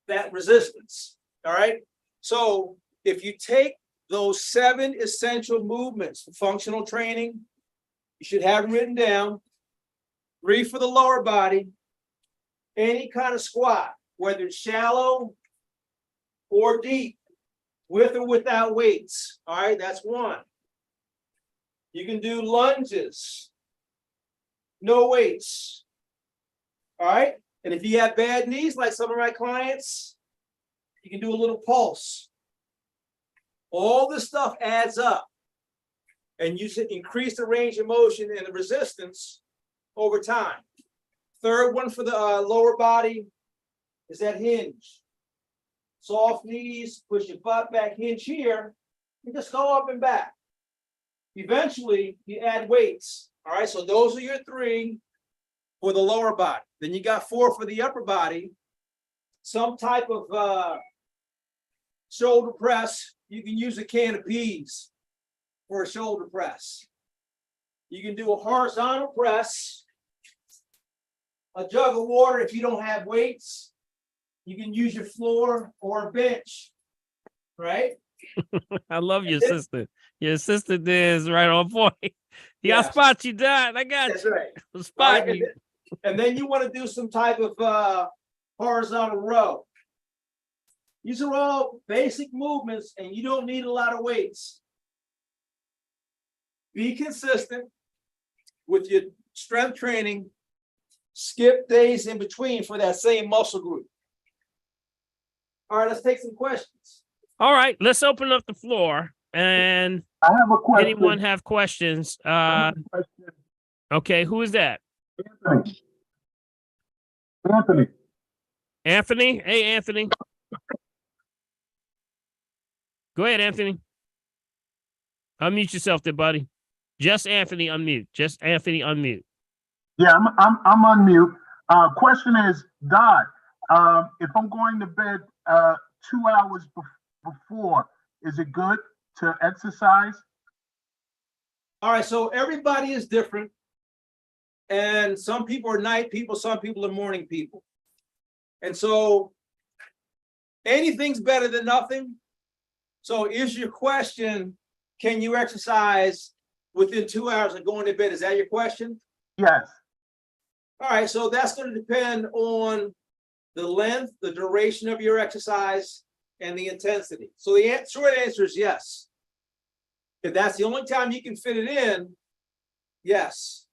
that resistance, all right? So if you take those 7 essential movements for functional training, you should have them written down. 3 for the lower body, any kind of squat, whether it's shallow or deep, with or without weights, all right? That's 1. You can do lunges, no weights, all right? And if you have bad knees, like some of my clients, you can do a little pulse. All this stuff adds up, and you should increase the range of motion and the resistance over time. 3rd one for the lower body is that hinge. Soft knees, push your butt back, hinge here, and just go up and back. Eventually, you add weights. All right, so those are your 3 for the lower body. Then you got 4 for the upper body. Some type of shoulder press. You can use a can of peas for a shoulder press. You can do a horizontal press, a jug of water if you don't have weights. You can use your floor or a bench, right? I love your sister. Your sister there is right on point. Yeah, I spot you, Don. I got That's you. right. Spot Right, you. and then you want to do some type of horizontal row. These are all basic movements, and you don't need a lot of weights. Be consistent with your strength training. Skip days in between for that same muscle group. All right, let's take some questions. All right, let's open up the floor. And I have a question. anyone have questions? Okay, who is that? Anthony. Anthony? Hey, Anthony. Go ahead, Anthony. Unmute yourself there, buddy. Just Anthony unmute. Just Anthony unmute. Yeah, I'm on mute. Question is, Dot, if I'm going to bed 2 hours before, is it good? to exercise? All right, so everybody is different. And some people are night people, some people are morning people. And so anything's better than nothing. So is your question, can you exercise within 2 hours of going to bed? Is that your question? Yes. All right, so that's going to depend on the length, the duration of your exercise, and the intensity. So the short answer is yes. If that's the only time you can fit it in, yes.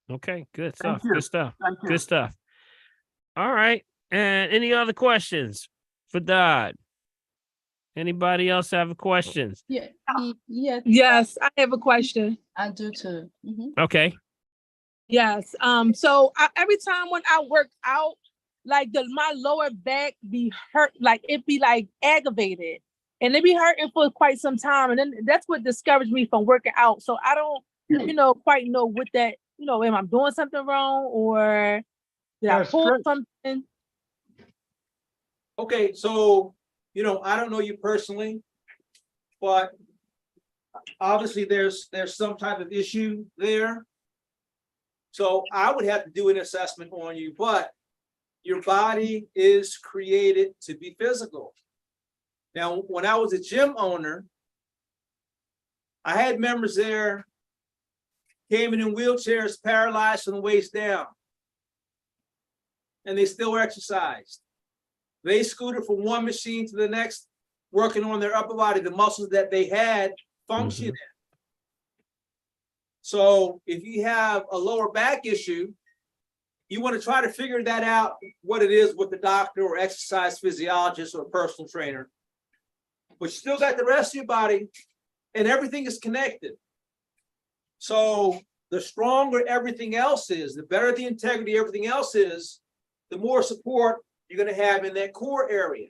Okay, good Thank stuff. you. Good stuff. Thank you. Good stuff. All right. And any other questions for Dodd? Anybody else have questions? Yeah, yeah, Yes, I have a question. I do too. Okay. Yes. So every time when I work out, like my lower back be hurt, like it be like aggravated, and it be hurting for quite some time, and then that's what discouraged me from working out. So I don't, quite know what that, am I doing something wrong or did I That's pull great. something? Okay, so, I don't know you personally, but obviously there's some type of issue there. So I would have to do an assessment on you, but your body is created to be physical. Now, when I was a gym owner, I had members there came in wheelchairs, paralyzed from the waist down, and they still exercised. They scooted from one machine to the next, working on their upper body, the muscles that they had function in. So if you have a lower back issue, you want to try to figure that out, what it is with the doctor or exercise physiologist or personal trainer. But you still got the rest of your body and everything is connected. So the stronger everything else is, the better the integrity everything else is, the more support you're going to have in that core area.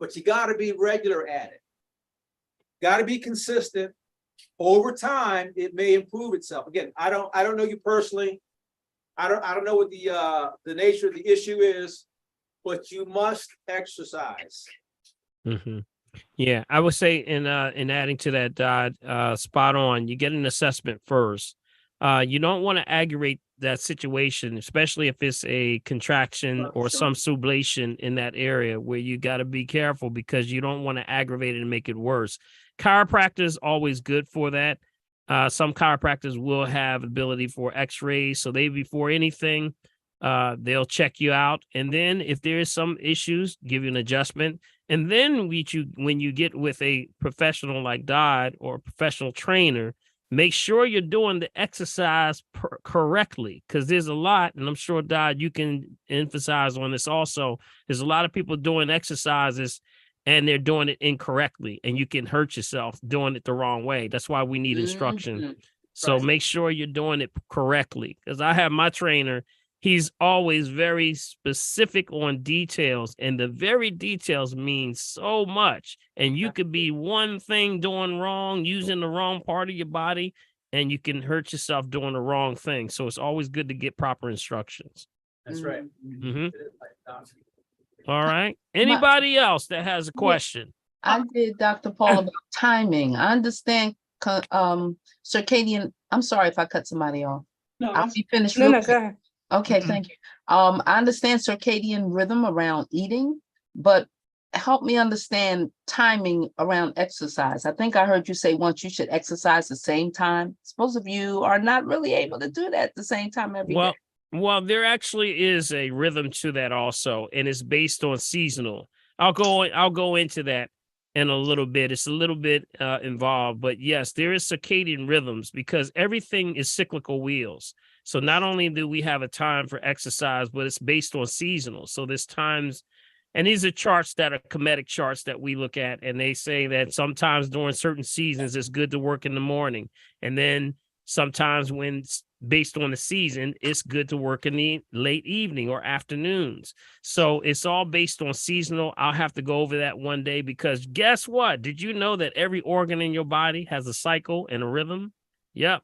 But you got to be regular at it. Got to be consistent. Over time, it may improve itself. Again, I don't know you personally. I don't know what the nature of the issue is, but you must exercise. Yeah, I would say in adding to that, Dodd, spot on. You get an assessment first. You don't want to aggravate that situation, especially if it's a contraction or some sublation in that area where you got to be careful because you don't want to aggravate it and make it worse. Chiropractor is always good for that. Some chiropractors will have ability for x-rays. So before anything, they'll check you out. And then if there is some issues, give you an adjustment. And then when you get with a professional like Dodd or a professional trainer, make sure you're doing the exercise correctly, because there's a lot, and I'm sure, Dodd, you can emphasize on this also. There's a lot of people doing exercises and they're doing it incorrectly, and you can hurt yourself doing it the wrong way. That's why we need instruction. So make sure you're doing it correctly, because I have my trainer. He's always very specific on details, and the very details mean so much. And you could be one thing doing wrong, using the wrong part of your body, and you can hurt yourself doing the wrong thing. So it's always good to get proper instructions. That's right. All right. Anybody else that has a question? I did, Dr. Paul, about timing. I understand circadian. I'm sorry if I cut somebody off. I'll be finished. No, real go quick. ahead. Okay, thank you. I understand circadian rhythm around eating, but help me understand timing around exercise. I think I heard you say once you should exercise the same time. Most of you are not really able to do that at the same time every day. Well, there actually is a rhythm to that also, and it's based on seasonal. I'll go into that in a little bit. It's a little bit involved, but yes, there is circadian rhythms because everything is cyclical wheels. So not only do we have a time for exercise, but it's based on seasonal. So there's times, and these are charts that are comedic charts that we look at, and they say that sometimes during certain seasons, it's good to work in the morning. And then sometimes when based on the season, it's good to work in the late evening or afternoons. So it's all based on seasonal. I'll have to go over that one day because guess what? Did you know that every organ in your body has a cycle and a rhythm? Yep.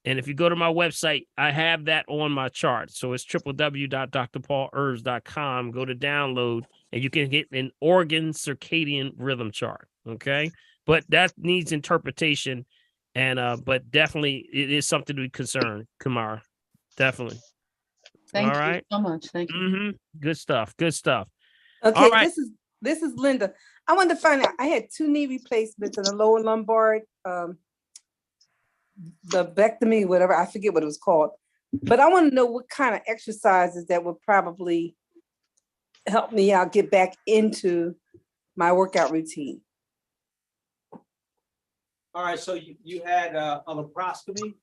And if you go to my website, I have that on my chart. So it's www.drpaulherbs.com. Go to download and you can get an organ circadian rhythm chart. Okay. But that needs interpretation. And but definitely it is something to be concerned, Kamara. Definitely. Thank All you right. so much. Thank you. Mm-hmm. Good stuff. Good stuff. Okay, All right. this is Linda. I wanted to find out. I had 2 knee replacements in the lower lumbar, the vectomy, whatever, I forget what it was called. But I want to know what kind of exercises that would probably help me out get back into my workout routine. All right, so you had a laparoscopy.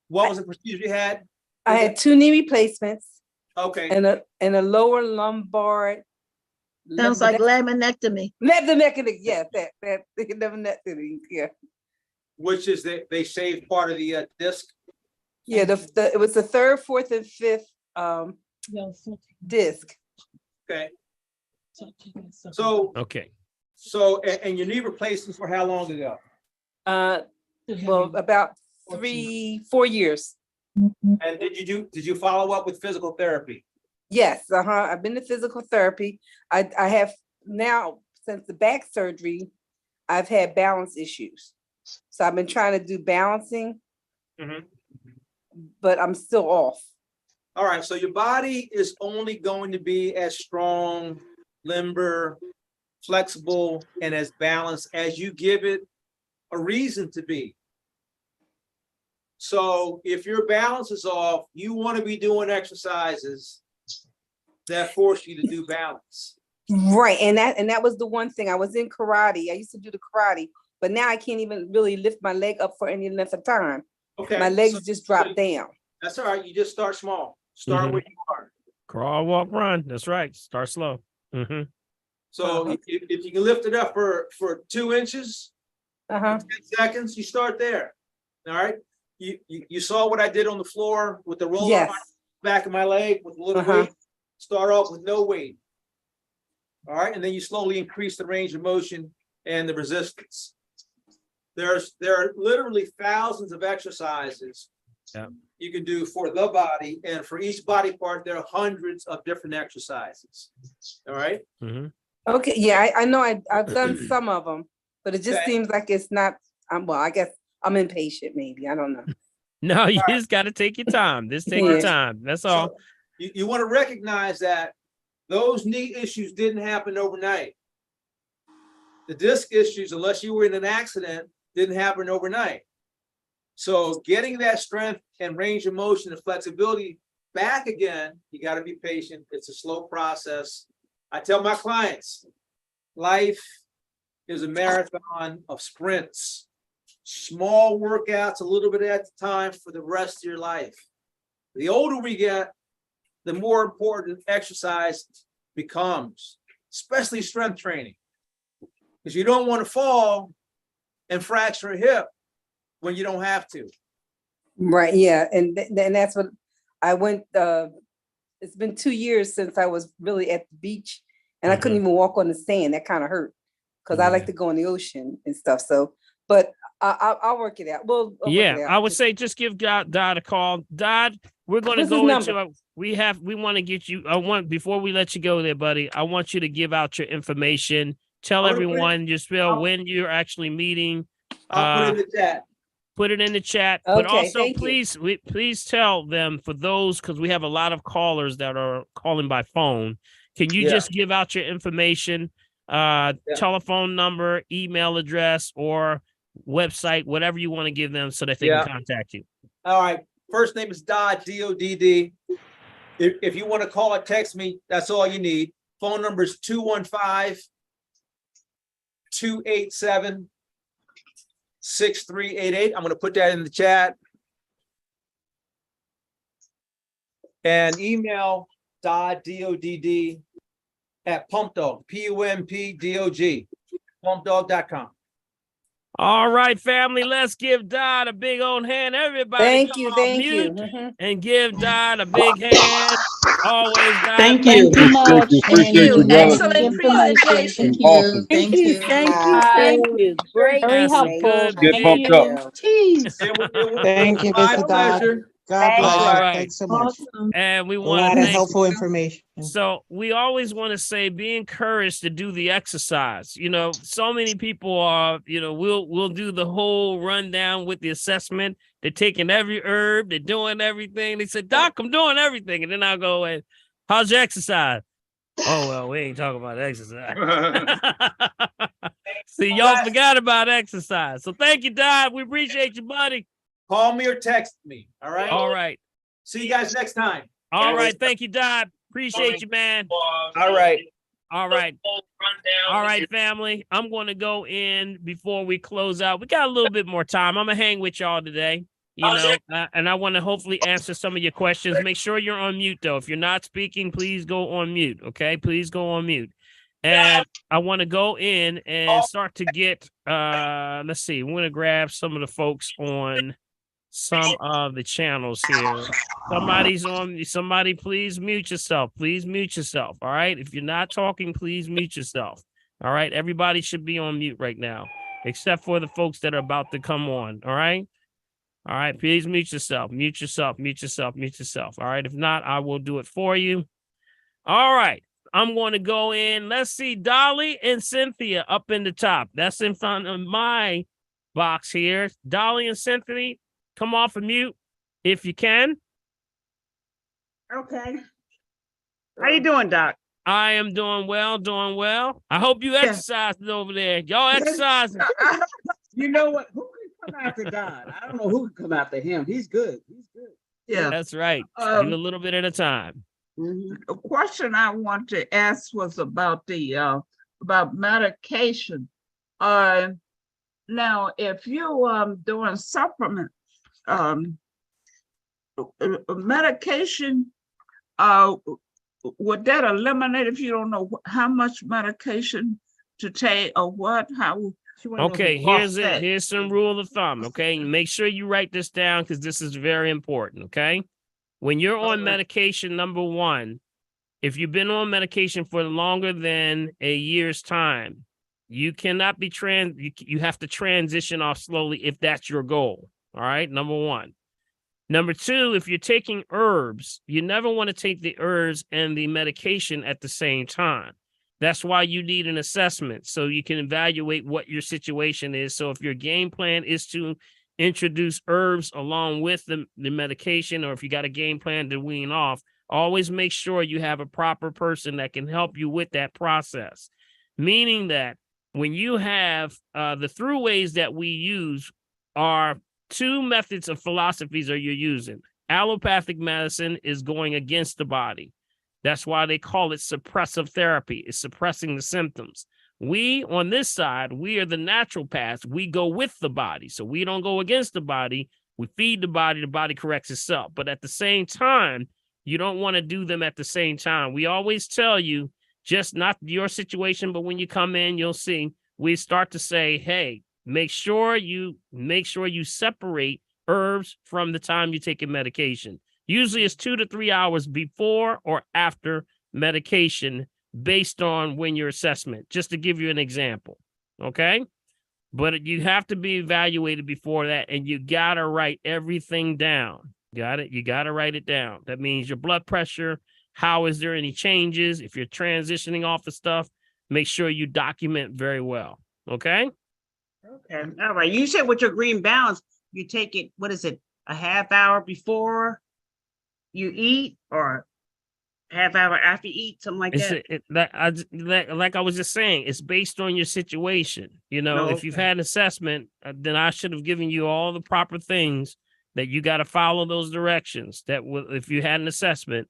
What was the procedure you had? I had 2 knee replacements Okay, and a lower lumbar. Sounds like laminectomy. Laminectomy, yes, that laminectomy, yeah. which is they shaved part of the disc. Yeah, it was the 3rd, 4th, and 5th disc. Okay. So Okay. and your knee replacements were how long ago? Well, about 3-4 years. And did you follow up with physical therapy? Yes, I've been to physical therapy. I have now, since the back surgery, I've had balance issues. So I've been trying to do balancing, Mhm. but I'm still off. All right, so your body is only going to be as strong, limber, flexible, and as balanced as you give it a reason to be. So if your balance is off, you want to be doing exercises that force you to do balance. Right, and that was the one thing. I was in karate. I used to do the karate, but now I can't even really lift my leg up for any length of time. Okay. My legs so- just drop down. That's all right. You just start small. Start Mhm. where you are. Crawl, walk, run. That's right. Start slow. Mm-hmm. So if you can lift it up for 2 inches, 10 seconds, you start there. All right. You saw what I did on the floor with the roller on my Yes. back of my leg with a little weight. Start off with no weight. All right, and then you slowly increase the range of motion and the resistance. There are literally thousands of exercises you can do for the body, and for each body part, there are hundreds of different exercises. All right. Mm-hmm. Okay, yeah, I know I've done some of them, but it just Okay. seems like it's not, well, I guess I'm impatient maybe, I don't know. No, you just got to take your time. Just take your time. That's all. So you want to recognize that those knee issues didn't happen overnight. The disc issues, unless you were in an accident, didn't happen overnight. So getting that strength and range of motion and flexibility back again, you got to be patient. It's a slow process. I tell my clients, life is a marathon of sprints, small workouts, a little bit at a time for the rest of your life. The older we get, the more important exercise becomes, especially strength training, because you don't want to fall and fracture a hip when you don't have to. Right, yeah, and that's what I went, it's been 2 years since I was really at the beach, and I couldn't even walk on the sand. That kind of hurt, because I like to go in the ocean and stuff, so, but I'll work it out. I'll work it out. I would say just give Dodd a call. Dodd, we're going to What's go his into we want to get you. Before we let you go there, buddy, I want you to give out your information. Tell I'm gonna put it- everyone your spiel when you're actually meeting. I'll put it in the chat. Put it in the chat, but Okay, also thank you. please tell them, for those, because we have a lot of callers that are calling by phone. Can you Yeah. just give out your information, telephone number, email address, or website, whatever you want to give them so that they Yeah. can contact you? All right. First name is Dodd, D-O-D-D. If you want to call or text me, that's all you need. Phone number is 215-287-6388. I'm going to put that in the chat. And email Dodd, D-O-D-D, at Pumpdog, P-U-M-P-D-O-G, pumpdog.com. All right, family, let's give Dodd a big old hand. Everybody, Thank come you, on thank you. mute and give Dodd a big hand. Always, Doc. Thank you. Thank you much. Appreciate you, brother. Excellent presentation. Awesome. Thank you. Thank you. Great. Very That's some helpful. good Get Thank pumped you. up. Jeez. Thank you, My Mr. Dodd. pleasure. God bless All you. right. Thanks so much. Awesome. And we A want lot to of thank. helpful information. So we always want to say, be encouraged to do the exercise. You know, so many people are, you know, we'll do the whole rundown with the assessment. They're taking every herb, they're doing everything. They said, Doc, I'm doing everything. And then I'll go, and how's your exercise? Oh, well, we ain't talking about exercise. See, y'all forgot about exercise. So thank you, Doc. We appreciate you, buddy. Call me or text me. All right. All right. See you guys next time. All right. Thank you, Doc. Appreciate you, man. All right. All right. All right, family. I'm going to go in before we close out. We got a little bit more time. I'm going to hang with y'all today, you know, and I want to hopefully answer some of your questions. Make sure you're on mute, though. If you're not speaking, please go on mute. Okay, please go on mute. And I want to go in and start to get, let's see, we're going to grab some of the folks on some of the channels here. Somebody please mute yourself. Please mute yourself. All right. If you're not talking, please mute yourself. All right. Everybody should be on mute right now, except for the folks that are about to come on. All right. All right. Please mute yourself. Mute yourself. Mute yourself. Mute yourself. All right. If not, I will do it for you. All right. I'm going to go in. Let's see. Dolly and Cynthia up in the top. That's in front of my box here. Dolly and Cynthia, come off of mute if you can. Okay. How you doing, Doc? I am doing well, doing well. I hope you exercising over there. Y'all exercising. You know what? Who can come after God? I don't know who can come after him. He's good. He's good. Yeah. That's right. Do a little bit at a time. A question I want to ask was about the about medication. Now, if you doing supplement medication, would that eliminate if you don't know how much medication to take or what? How? Okay, here's some rule of thumb. Okay, make sure you write this down because this is very important. Okay, when you're on medication, number one, if you've been on medication for longer than a year's time, you cannot be you have to transition off slowly if that's your goal. All right, number one. Number two, if you're taking herbs, you never want to take the herbs and the medication at the same time. That's why you need an assessment so you can evaluate what your situation is. So if your game plan is to introduce herbs along with the medication, or if you got a game plan to wean off, always make sure you have a proper person that can help you with that process. Meaning that when you have the throughways that we use are two methods of philosophies are you're using. Allopathic medicine is going against the body. That's why they call it suppressive therapy. It's suppressing the symptoms. We, on this side, we are the naturopaths. We go with the body. So we don't go against the body. We feed the body corrects itself. But at the same time, you don't want to do them at the same time. We always tell you, just not your situation, but when you come in, you'll see, we start to say, hey, make sure you separate herbs from the time you take a medication. Usually it's 2 to 3 hours before or after medication based on when your assessment, just to give you an example. Okay. But you have to be evaluated before that, and you got to write everything down. Got it? You got to write it down. That means your blood pressure. How is there any changes? If you're transitioning off of stuff, make sure you document very well. Okay. Okay. All right. You said with your green balance, you take it, what is it, a half hour before you eat or half hour after you eat, something like that? Like I was just saying, it's based on your situation. You know, if you've had an assessment, then I should have given you all the proper things that you got to follow those directions. That if you had an assessment,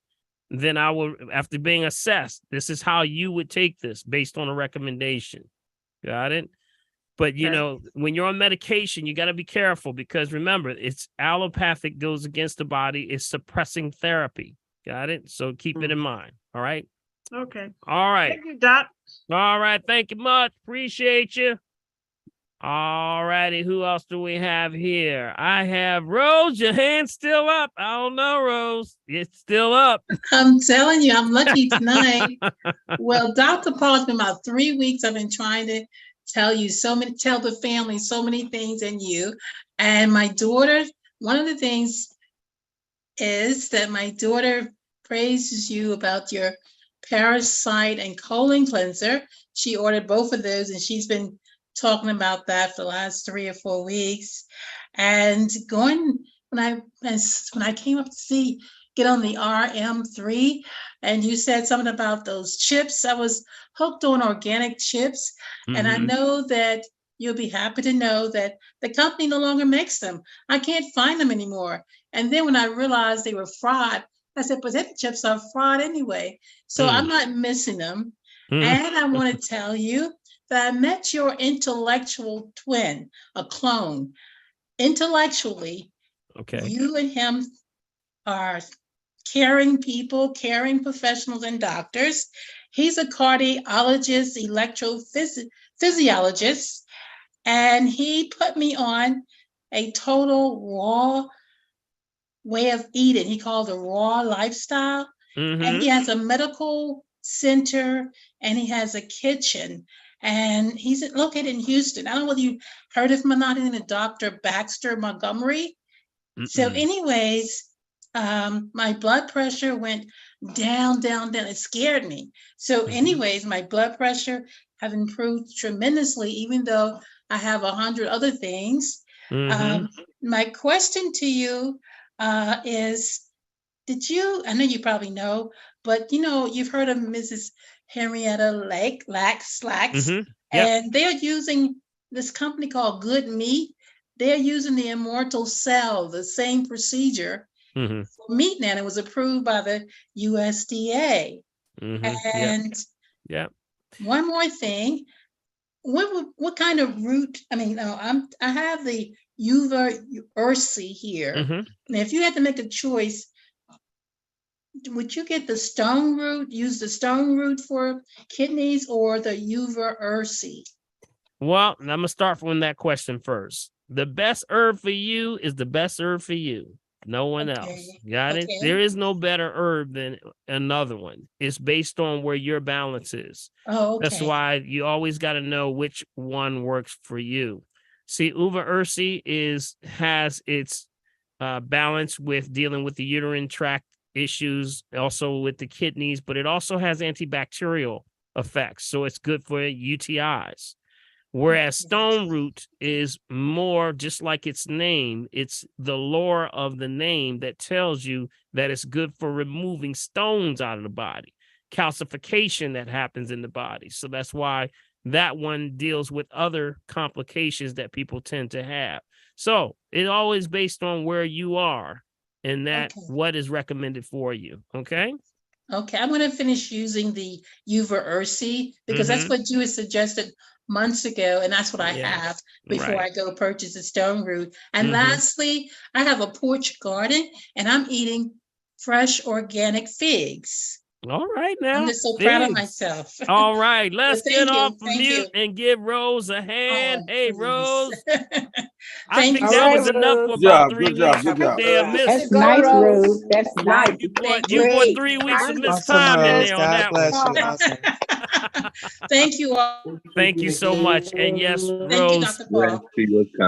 then I will, after being assessed, this is how you would take this based on a recommendation. Got it? But, you know, when you're on medication, you got to be careful because remember, it's allopathic, goes against the body. It's suppressing therapy. Got it? So keep it in mind. All right. Okay. All right. Thank you, Doc. All right. Thank you much. Appreciate you. All righty. Who else do we have here? I have Rose. Your hand's still up. I don't know, Rose. It's still up. I'm telling you, I'm lucky tonight. Well, Dr. Paul, it's been about 3 weeks. I've been trying to tell the family so many things and you. And my daughter, one of the things is that my daughter praises you about your parasite and colon cleanser. She ordered both of those and she's been talking about that for the last 3 or 4 weeks. And when I came up to get on the RM3, and you said something about those chips, I was hooked on organic chips. And I know that you'll be happy to know that the company no longer makes them. I can't find them anymore. And then when I realized they were fried, I said, potato chips are fried anyway. So I'm not missing them. And I want to tell you that I met your intellectual twin, a clone. Intellectually, you and him are caring people, caring professionals and doctors. He's a cardiologist, electrophysiologist, and he put me on a total raw way of eating. He called it raw lifestyle. And he has a medical center and he has a kitchen. And he's located in Houston. I don't know whether you heard of him or not, in Dr. Baxter Montgomery. So anyways, my blood pressure went down. It scared me. So anyways, my blood pressure have improved tremendously, even though I have 100 other things. My question to you is, I know you probably know, but you've heard of Mrs. Henrietta Lacks, and they're using this company called Good Meat. They're using the Immortal Cell, the same procedure for meat now. It was approved by the USDA. And one more thing, what kind of root? I have the Uva Ursi here. Now, if you had to make a choice, would you get the stone root, use the stone root for kidneys, or the Uva Ursi? Well, I'm gonna start from that question first. The best herb for you is the best herb for you. No one else. Got it? There is no better herb than another one. It's based on where your balance is. That's why you always got to know which one works for you. See, Uva Ursi has its balance with dealing with the uterine tract issues, also with the kidneys, but it also has antibacterial effects. So it's good for UTIs. Whereas stone root is more just like its name. It's the lore of the name that tells you that it's good for removing stones out of the body, calcification that happens in the body. So that's why that one deals with other complications that people tend to have. So it's always based on where you are and what is recommended for you. Okay. Okay, I'm going to finish using the Uva Ursi because that's what you had suggested months ago, and that's what I have before I go purchase the stone root. And lastly, I have a porch garden, and I'm eating fresh organic figs. All right, now I'm just so proud of myself. All right, let's get off mute and give Rose a hand. Hey, Rose. I think that was enough for about 3 weeks. That's nice, Rose. That's nice. You put 3 weeks of missed time in there on that one. Thank you all. Thank you so much. And yes, Rose,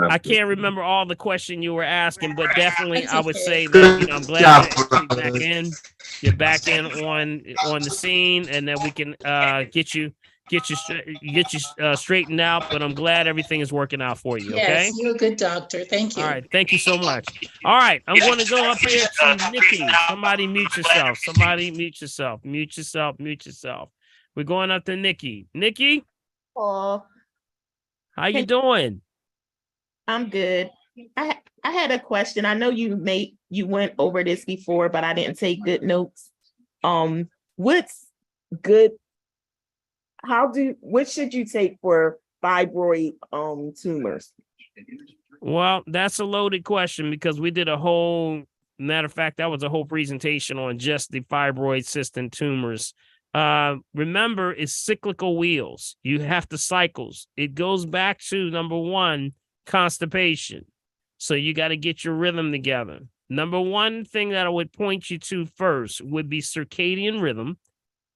I can't remember all the question you were asking, but definitely I would say that I'm glad you're back in. You're back in on the scene, and then we can get you straightened out. But I'm glad everything is working out for you. Okay, yes, you're a good doctor. Thank you. All right, thank you so much. All right, I'm going to go up here to Nikki. Somebody mute yourself. Somebody mute yourself. Mute yourself. Mute yourself. We're going up to Nikki. Nikki, how you doing? I'm good. I had a question. I know you went over this before, but I didn't take good notes. What's good? What should you take for fibroid tumors? Well, that's a loaded question because we did matter of fact, that was a whole presentation on just the fibroid cyst and tumors. remember, it's cyclical wheels. You have to cycles. It goes back to number one, constipation. So you got to get your rhythm together. Number one thing that I would point you to first would be circadian rhythm,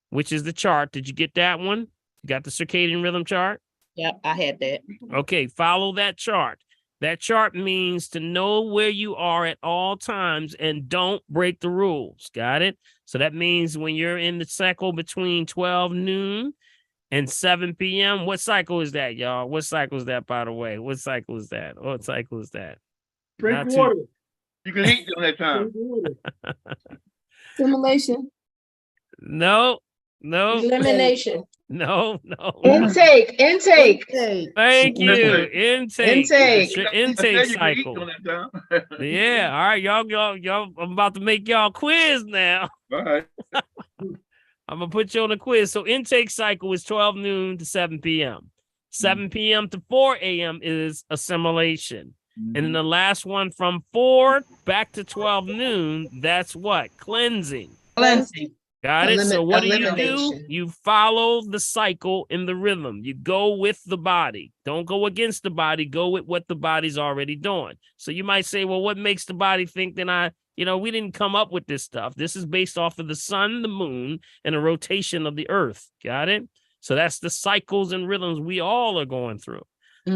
which is the chart. Did you get that one? You got the circadian rhythm chart? Yep, I had that. Okay, follow that chart. That chart means to know where you are at all times and don't break the rules. Got it? So that means when you're in the cycle between 12 noon and 7 p.m., what cycle is that, y'all? What cycle is that, by the way? What cycle is that? What cycle is that? Drink water. You can eat during that time. Simulation. No. Elimination. No. Intake. Thank you. Intake. That's your intake You can eat cycle. during that time. Yeah. All right, y'all. I'm about to make y'all quiz now. All right. I'm gonna put you on a quiz. So intake cycle is 12 noon to 7 p.m. 7 p.m. to 4 a.m. is assimilation. And then the last one from 4 back to 12 noon, that's what? Cleansing. Got it? So what do? You follow the cycle in the rhythm. You go with the body. Don't go against the body. Go with what the body's already doing. So you might say, well, what makes the body think that we didn't come up with this stuff. This is based off of the sun, the moon, and the rotation of the earth. Got it? So that's the cycles and rhythms we all are going through.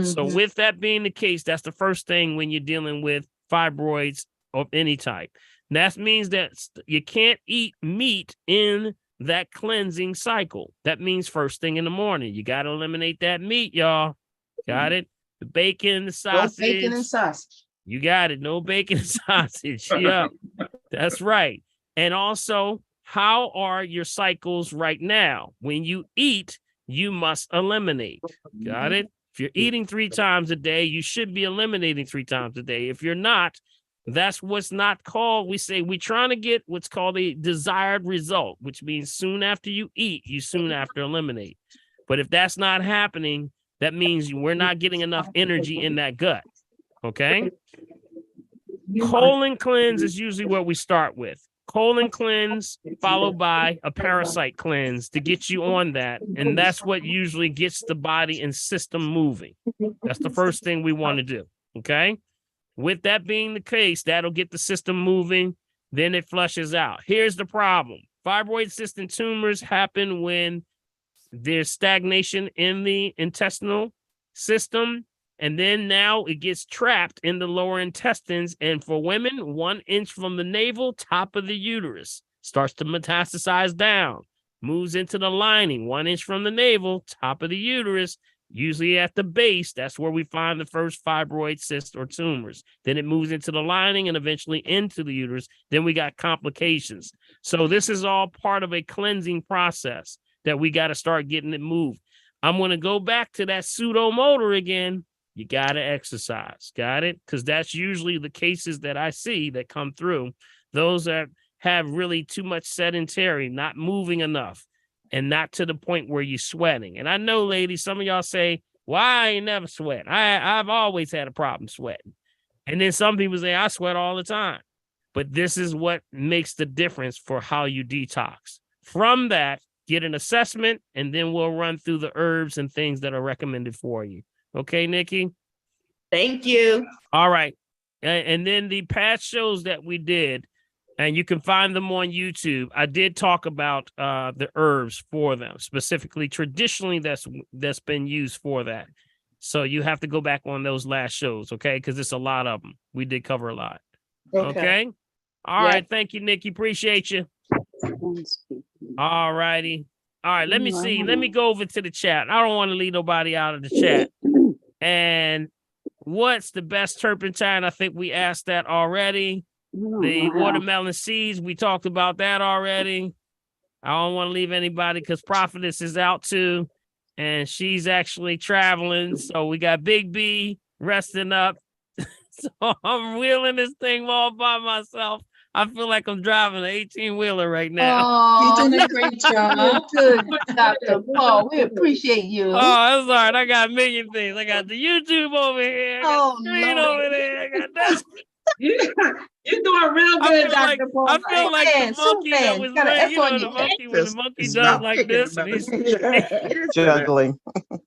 So with that being the case, that's the first thing when you're dealing with fibroids of any type. And that means that you can't eat meat in that cleansing cycle. That means first thing in the morning. You got to eliminate that meat, y'all. Got it? The bacon, the sausage. No bacon and sausage. You got it. No bacon and sausage. Yeah, that's right. And also, how are your cycles right now? When you eat, you must eliminate. Got it? If you're eating 3 times a day, you should be eliminating 3 times a day. If you're not, that's what's not called. We say we're trying to get what's called a desired result, which means soon after you eat, you soon after eliminate. But if that's not happening, that means we're not getting enough energy in that gut. Okay. Colon cleanse is usually what we start with. Colon cleanse followed by a parasite cleanse to get you on that. And that's what usually gets the body and system moving. That's the first thing we want to do. Okay. With that being the case, that'll get the system moving. Then it flushes out. Here's the problem. Fibroid cystic tumors happen when there's stagnation in the intestinal system. And then now it gets trapped in the lower intestines. And for women, 1 inch from the navel, top of the uterus, starts to metastasize down, moves into the lining, 1 inch from the navel, top of the uterus, usually at the base. That's where we find the first fibroid cysts or tumors. Then it moves into the lining and eventually into the uterus. Then we got complications. So this is all part of a cleansing process that we got to start getting it moved. I'm going to go back to that pseudomotor again. You got to exercise. Got it? Because that's usually the cases that I see that come through. Those that have really too much sedentary, not moving enough, and not to the point where you're sweating. And I know, ladies, some of y'all say, well, I ain't never sweat. I've always had a problem sweating. And then some people say, I sweat all the time. But this is what makes the difference for how you detox. From that, get an assessment, and then we'll run through the herbs and things that are recommended for you. Okay, Nikki? Thank you. All right. And then the past shows that we did, and you can find them on YouTube. I did talk about the herbs for them, specifically traditionally that's been used for that. So you have to go back on those last shows, okay? Because it's a lot of them. We did cover a lot. Okay? All right. Thank you, Nikki. Appreciate you. All righty. All right. Let me see. Let me go over to the chat. I don't want to leave nobody out of the chat. And what's the best turpentine? I think we asked that already. The watermelon seeds, we talked about that already. I don't want to leave anybody because Prophetess is out too, and she's actually traveling. So we got Big B resting up. So I'm wheeling this thing all by myself. I feel like I'm driving an 18-wheeler right now. Oh, you're doing a great job. Good, Dr. Paul. We appreciate you. Oh, that's all right. I got a million things. I got the YouTube over here. I got the screen over there. I got that. You're doing real good, Dr. Paul. I feel like the Man, monkey that Superman, was you got an laying, F you know, on the your monkey when the chest. monkey It's does about like picking this, and he's Juggling.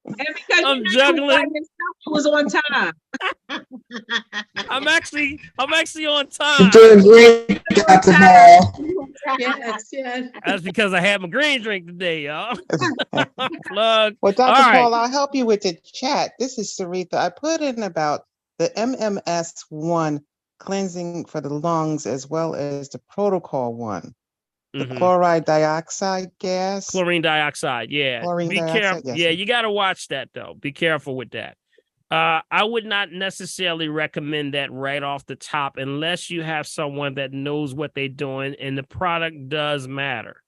And because I'm you knew juggling. you was on time. I'm actually on You're time. doing great, Dr. Paul. Yes, yes. That's because I had my green drink today, y'all. Plug. Well, Dr. All right. Paul, I'll help you with the chat. This is Saritha. I put in about the MMS1 cleansing for the lungs as well as the protocol one. The chloride dioxide gas. Chlorine dioxide, yeah. Chlorine Be dioxide, careful. yes. Yeah, you got to watch that though. Be careful with that. I would not necessarily recommend that right off the top unless you have someone that knows what they're doing and the product does matter.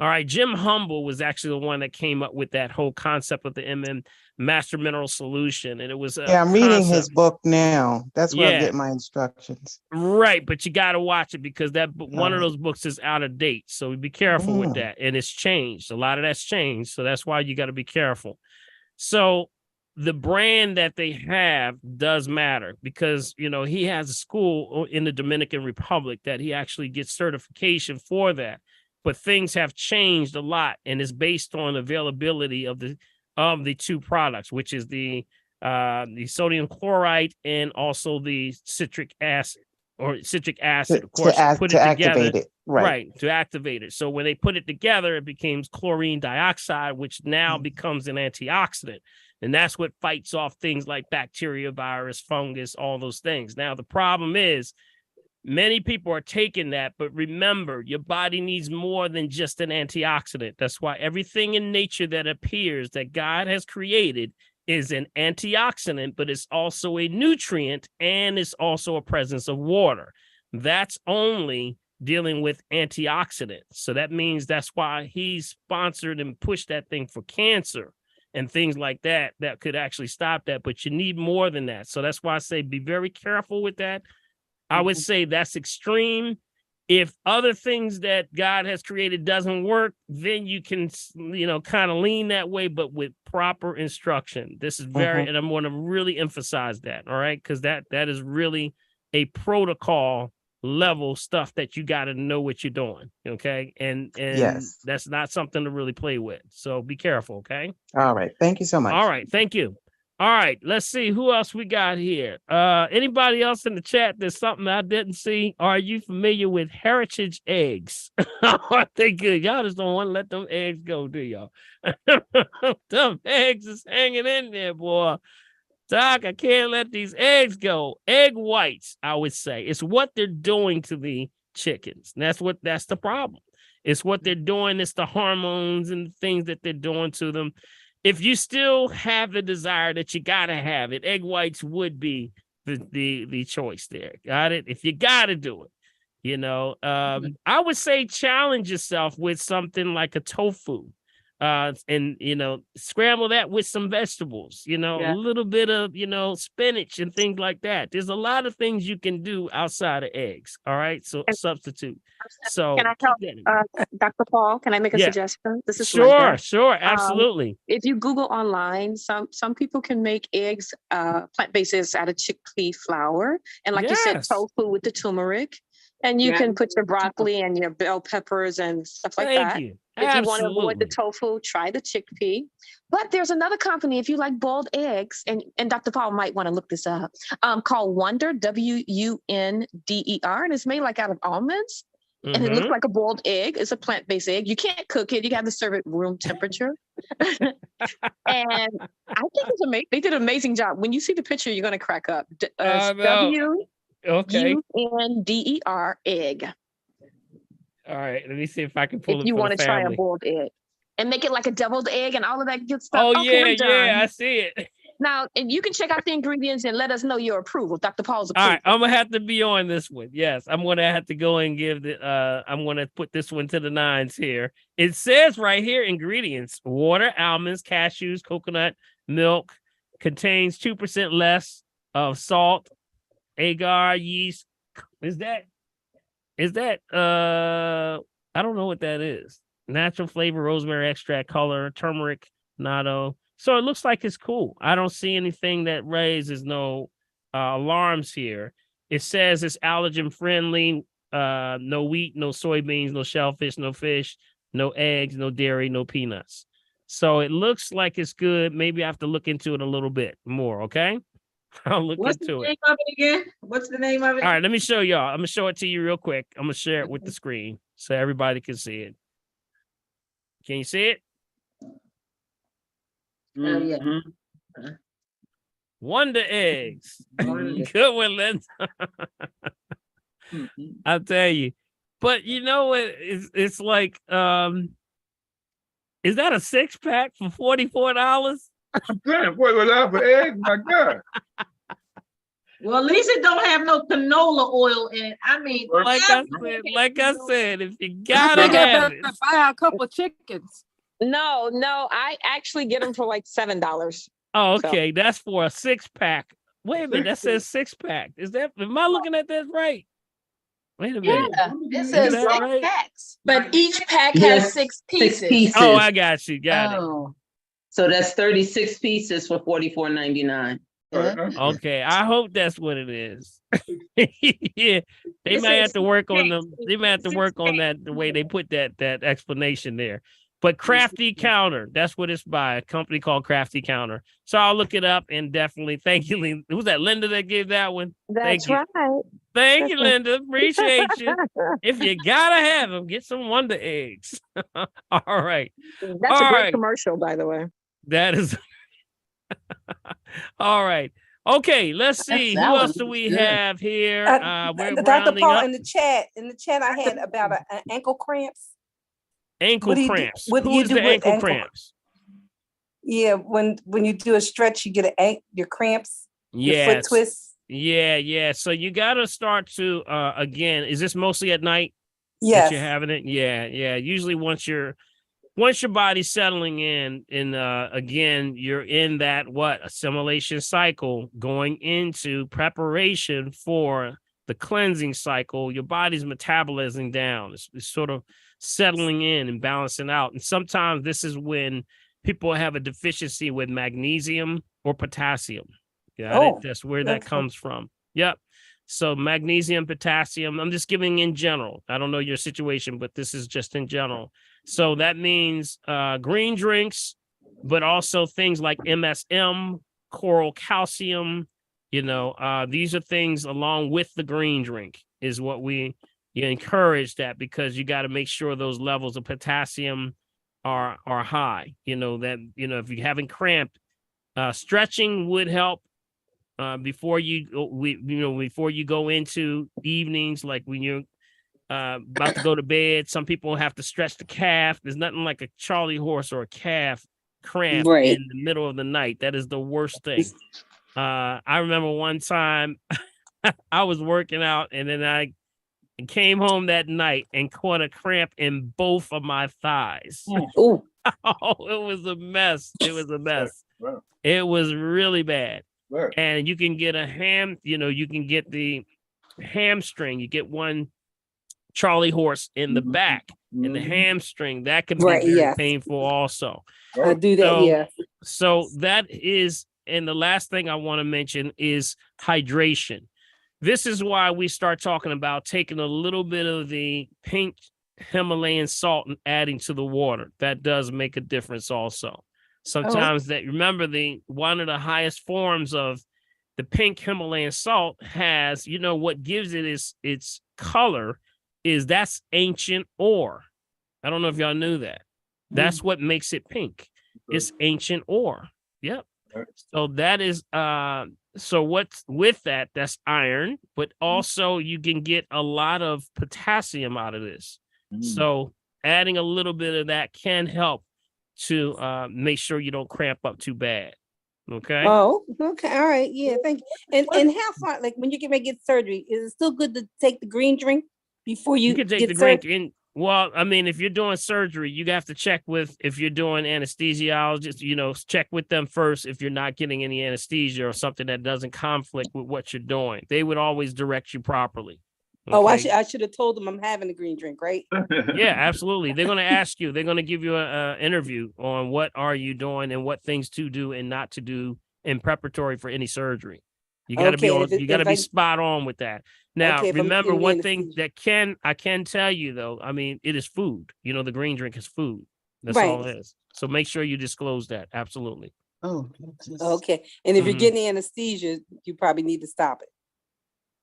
All right, Jim Humble was actually the one that came up with that whole concept of the MM Master Mineral Solution, and it was Yeah, I'm reading his book now. That's where I get my instructions. Right, but you got to watch it because one of those books is out of date. So be careful with that. And it's changed. A lot of that's changed. So that's why you got to be careful. So the brand that they have does matter because, you know, he has a school in the Dominican Republic that he actually gets certification for that. But things have changed a lot, and it's based on availability of the two products, which is the sodium chloride and also the citric acid, of course, put it together, activate it. Right. to activate it. So when they put it together, it becomes chlorine dioxide, which now becomes an antioxidant. And that's what fights off things like bacteria, virus, fungus, all those things. Now, the problem is many people are taking that, but remember, your body needs more than just an antioxidant. That's why everything in nature that appears that God has created is an antioxidant, but it's also a nutrient and it's also a presence of water. That's only dealing with antioxidants. So that means that's why he's sponsored and pushed that thing for cancer and things like that could actually stop that. But you need more than that. So that's why I say be very careful with that. I would say that's extreme. If other things that God has created doesn't work, then you can, you know, kind of lean that way, but with proper instruction. This is very, and I'm going to really emphasize that. All right. Because that is really a protocol level stuff that you got to know what you're doing. Okay. And yes, that's not something to really play with. So be careful. Okay. All right. Thank you so much. All right. Thank you. All right, let's see who else we got here. Anybody else in the chat? There's something I didn't see. Are you familiar with Heritage eggs? Are they good? Y'all just don't want to let them eggs go, do y'all? Them eggs is hanging in there, boy. Doc, I can't let these eggs go. Egg whites, I would say. It's what they're doing to the chickens. That's the problem. It's what they're doing. It's the hormones and the things that they're doing to them. If you still have the desire that you gotta have it, egg whites would be the choice there. Got it? If you gotta do it, you know, I would say challenge yourself with something like a tofu, and you know, scramble that with some vegetables. You know, a little bit of spinach and things like that. There's a lot of things you can do outside of eggs. All right, so substitute. So can I help, Dr. Paul? Can I make a suggestion? This is sure, absolutely. If you Google online, some people can make eggs, plant-based eggs out of chickpea flour, and like you said, tofu with the turmeric, and you can put your broccoli and your bell peppers and stuff like that. If you want to avoid the tofu, try the chickpea. But there's another company, if you like boiled eggs, and Dr. Paul might want to look this up, called Wunder, Wunder, and it's made like out of almonds. And it looks like a boiled egg. It's a plant-based egg. You can't cook it. You have to serve it room temperature. And I think it's amazing. They did an amazing job. When you see the picture, you're going to crack up. Wunder egg. All right, let me see if I can pull it. If you want to try a boiled egg and make it like a deviled egg and all of that good stuff. Oh, yeah, I see it. Now, and you can check out the ingredients and let us know your approval, Dr. Paul's approval. All right, I'm gonna have to be on this one. Yes, I'm gonna have to go and give I'm gonna put this one to the nines here. It says right here, ingredients: water, almonds, cashews, coconut milk, contains 2% less of salt, agar, yeast. Is that I don't know what that is. Natural flavor, rosemary extract, color, turmeric, natto. So it looks like it's cool. I don't see anything that raises no alarms here. It says it's allergen friendly. No wheat, no soybeans, no shellfish, no fish, no eggs, no dairy, no peanuts. So it looks like it's good. Maybe I have to look into it a little bit more. Okay. I'll look What's the into name it. of it again? What's the name of it? All right, let me show y'all. I'm gonna show it to you real quick. I'm gonna share it with the screen so everybody can see it. Can you see it? Oh, yeah. Wonder eggs. Wonder. Good one, Linda. I'll tell you. But you know what? It's like, is that a 6-pack for $44? I'm saying, what was that for eggs? My God. Well, at least it don't have no canola oil in it. I mean, Like I said, if you gotta think I have better it. buy a couple of chickens. No, I actually get them for like $7. Oh, okay. That's for a 6-pack. Wait a minute. That says 6-pack. Is that, am I looking at that right? Wait a minute. Yeah, it Is says that 6 right? packs. But each pack Yes, has 6 6 pieces. pieces. Oh, I got you. Got it. Oh, So that's 36 pieces for $44.99. Okay, I hope that's what it is. Yeah, they It might have says to work on 6 them. They might have to 6 work on packs. that the way they put that explanation there. But Crafty Counter, that's what it's by, a company called Crafty Counter. So I'll look it up and definitely thank you, Linda. Was that Linda that gave that one? That's Thank you. right. Thank you, Linda. Appreciate you. If you gotta have them, get some Wonder Eggs. All right. That's All a great right. commercial, by the way. That is all right. Okay, let's see. Who salad else do looks we good. have here? We're Dr. rounding Paul, up. in the chat, I had about an ankle cramps. Ankle What do you do- cramps. what do Who you is do the with ankle ankle- cramps? Yeah, when you do a stretch, you get your cramps, your foot Yes. twists. Yeah. So you got to start to again. Is this mostly at night that Yes. you're having it? Yeah. Usually once your body's settling in, and again, you're in that assimilation cycle, going into preparation for the cleansing cycle. Your body's metabolizing down. It's sort of settling in and balancing out. And sometimes this is when people have a deficiency with magnesium or potassium. Got it? That's where that comes from. Yep. So magnesium, potassium, I'm just giving in general. I don't know your situation, but this is just in general. So that means green drinks, but also things like MSM, coral calcium, these are things along with the green drink is what you encourage that, because you got to make sure those levels of potassium are high. If you haven't cramped, stretching would help before you go into evenings, like when you're about to go to bed. Some people have to stretch the calf. There's nothing like a Charlie horse or a calf cramp in the middle of the night. That is the worst thing. I remember one time I was working out, and then I came home that night and caught a cramp in both of my thighs. Oh, it was a mess. It was a mess. It was really bad. And you can get you can get the hamstring. You get one Charlie horse in the back, in the hamstring. That can be very painful also. I do that, So that is, and the last thing I want to mention is hydration. This is why we start talking about taking a little bit of the pink Himalayan salt and adding to the water. That does make a difference also. Sometimes remember one of the highest forms of the pink Himalayan salt has, what gives it its color is that's ancient ore. I don't know if y'all knew that. That's what makes it pink. It's ancient ore. Yep. So that is so what's with that? That's iron, but also you can get a lot of potassium out of this. So adding a little bit of that can help to make sure you don't cramp up too bad. Okay. Oh, okay. All right. Yeah. Thank you. And how far, like when you get ready to get surgery, is it still good to take the green drink before you can take get the drink surgery? in. Well, I mean, if you're doing surgery, you have to check with, if you're doing anesthesiologist, check with them first if you're not getting any anesthesia or something that doesn't conflict with what you're doing. They would always direct you properly. Oh, I Okay? should have told them I'm having a green drink, right? Yeah, absolutely. They're going to ask you, they're going to give you an interview on what are you doing and what things to do and not to do in preparatory for any surgery. You got to be Okay, on. if it- You got to if be I- spot on with that. Now, Okay, if I'm remember getting one thing anesthesia. that I can tell you though. I mean, it is food. You know, the green drink is food. That's Right. all it is. So make sure you disclose that. Absolutely. Oh, okay. And if you're Mhm. getting anesthesia, you probably need to stop it.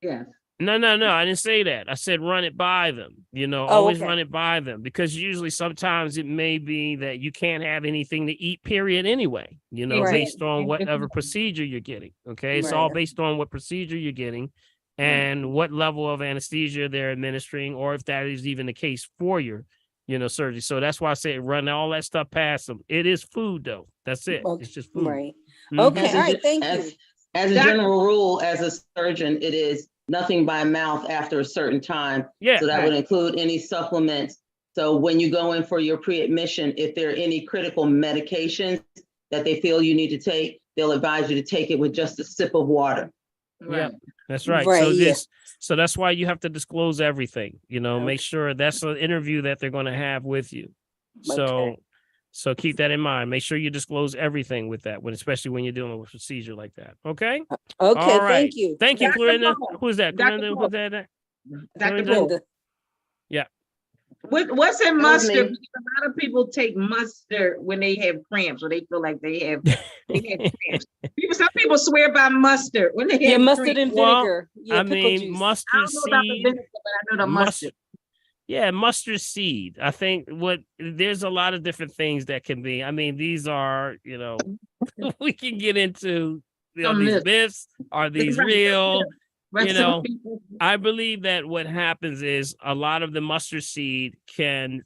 Yeah. No, I didn't say that. I said run it by them. You know, Oh, always okay. run it by them because usually sometimes it may be that you can't have anything to eat, period, anyway, you know, Right. based on whatever procedure you're getting. Okay. It's all Right. based on what procedure you're getting and what level of anesthesia they're administering, or if that is even the case for your, you know, surgery. So that's why I say run all that stuff past them. It is food though. That's it. Okay, It's just food. Right. Mhm. Okay, As a all right, ge- thank you. As a Doc- general rule, as a surgeon, it is nothing by mouth after a certain time. Yeah. So that would include any supplements. So when you go in for your pre-admission, if there are any critical medications that they feel you need to take, they'll advise you to take it with just a sip of water. Yeah, that's right. Right, So yeah. so that's why you have to disclose everything. You know, make sure that's an interview that they're going to have with you. So, so keep that in mind. Make sure you disclose everything with that, especially when you're dealing with a procedure like that. Okay. Okay, All right. thank you. Thank you, Dr. Glenda. Paul. Who's that? Dr. Glenda. Paul. Who's that? Dr. Glenda? Paul. Yeah. What's in That was mustard? me. Because a lot of people take mustard when they have cramps or they feel like they have cramps. Some people swear by mustard when they have Yeah, mustard cramps. and Well, vinegar. Yeah, I pickle mean, juice. I mustard don't know about the seed. vinegar, but I know the mustard. Yeah, mustard seed. I think there's a lot of different things that can be. I mean, these are, you know, we can get into, you know, Some these myths. myths. Are these Right, real? right, You some know, people- I believe that what happens is a lot of the mustard seed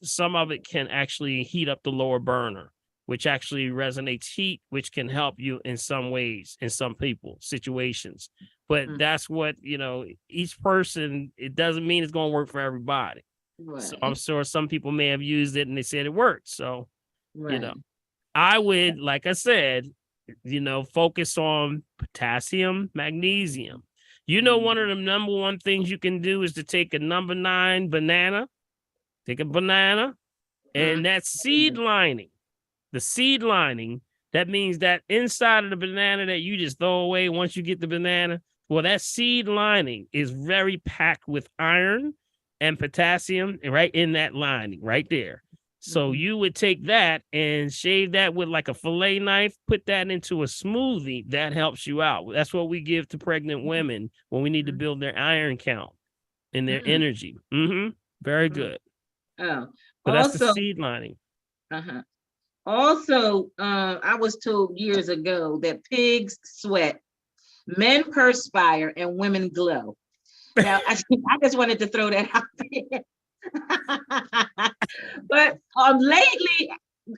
some of it can actually heat up the lower burner, which actually resonates heat, which can help you in some ways, in some situations. But that's what, you know, each person, it doesn't mean it's going to work for everybody. So I'm sure some people may have used it and they said it worked. So, you know, I would, like I said, you know, focus on potassium, magnesium. You know, one of the number one things you can do is to take a number 9 banana, take a banana, and that seed lining, the seed lining, that means that inside of the banana that you just throw away once you get the banana, well, that seed lining is very packed with iron and potassium right in that lining right there. So you would take that and shave that with like a fillet knife, put that into a smoothie. That helps you out. That's what we give to pregnant women when we need to build their iron count and their energy. Very good. Oh, So that's the also, seed lining. uh-huh. Also, I was told years ago that pigs sweat, men perspire, and women glow. Now, I just wanted to throw that out there. But lately,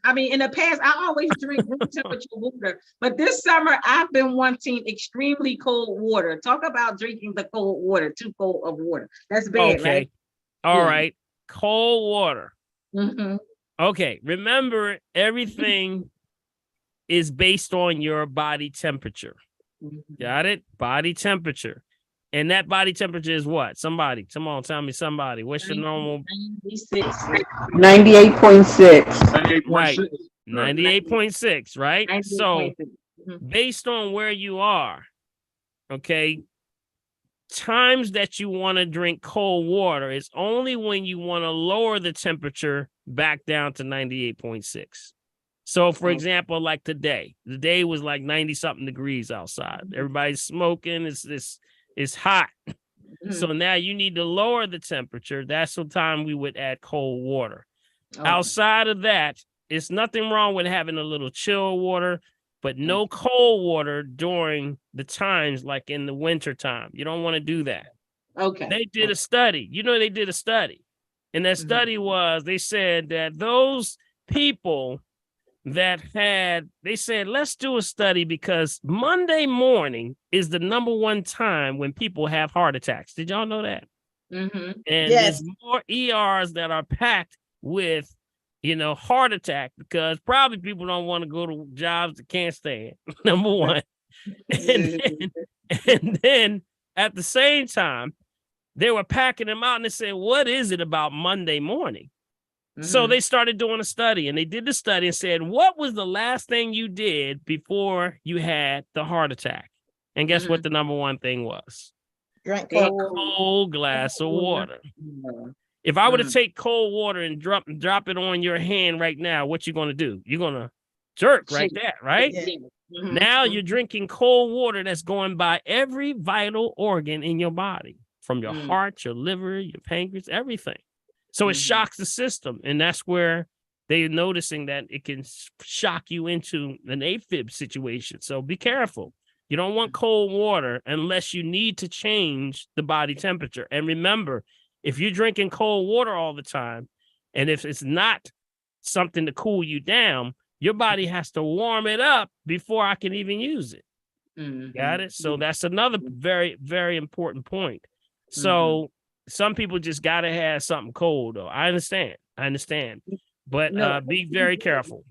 I mean, in the past, I always drink room temperature water. But this summer, I've been wanting extremely cold water. Talk about drinking the cold water, too cold of water. That's bad, Okay. right? All Yeah. right. Cold water. Mm-hmm. Okay. Remember, everything is based on your body temperature. Got it? Body temperature. And that body temperature is what? Somebody, come on, tell me somebody. What's your normal? 98.6. Right. 98.6, right? So 98.6. based on where you are, okay, times that you want to drink cold water is only when you want to lower the temperature back down to 98.6. So, for example, like today, the day was like 90 something degrees outside. Everybody's smoking. It's hot. So now you need to lower the temperature. That's the time we would add cold water. Outside of that, it's nothing wrong with having a little chill water, but no cold water during the times like in the winter time. You don't want to do that. Okay. They did a study. You know, they did a study. And that study was, they said that those people that they said, let's do a study because Monday morning is the number one time when people have heart attacks. Did y'all know that? Mm-hmm. And there's more ERs that are packed with, you know, heart attack because probably people don't want to go to jobs that can't stand. Number one. And then at the same time, they were packing them out and they said, what is it about Monday morning? So they started doing a study and they did the study and said, what was the last thing you did before you had the heart attack? And guess what the number one thing was? Drink A cold. cold glass of water. If I were to take cold water and drop it on your hand right now, what you gonna do? You're gonna jerk right there, right? Now you're drinking cold water that's going by every vital organ in your body, from your heart, your liver, your pancreas, everything. So it shocks the system, and that's where they're noticing that it can shock you into an AFib situation. So be careful. You don't want cold water unless you need to change the body temperature. And remember, if you're drinking cold water all the time, and if it's not something to cool you down, your body has to warm it up before I can even use it. Got it? So that's another very, very important point. So some people just got to have something cold, though. I understand. But be very careful.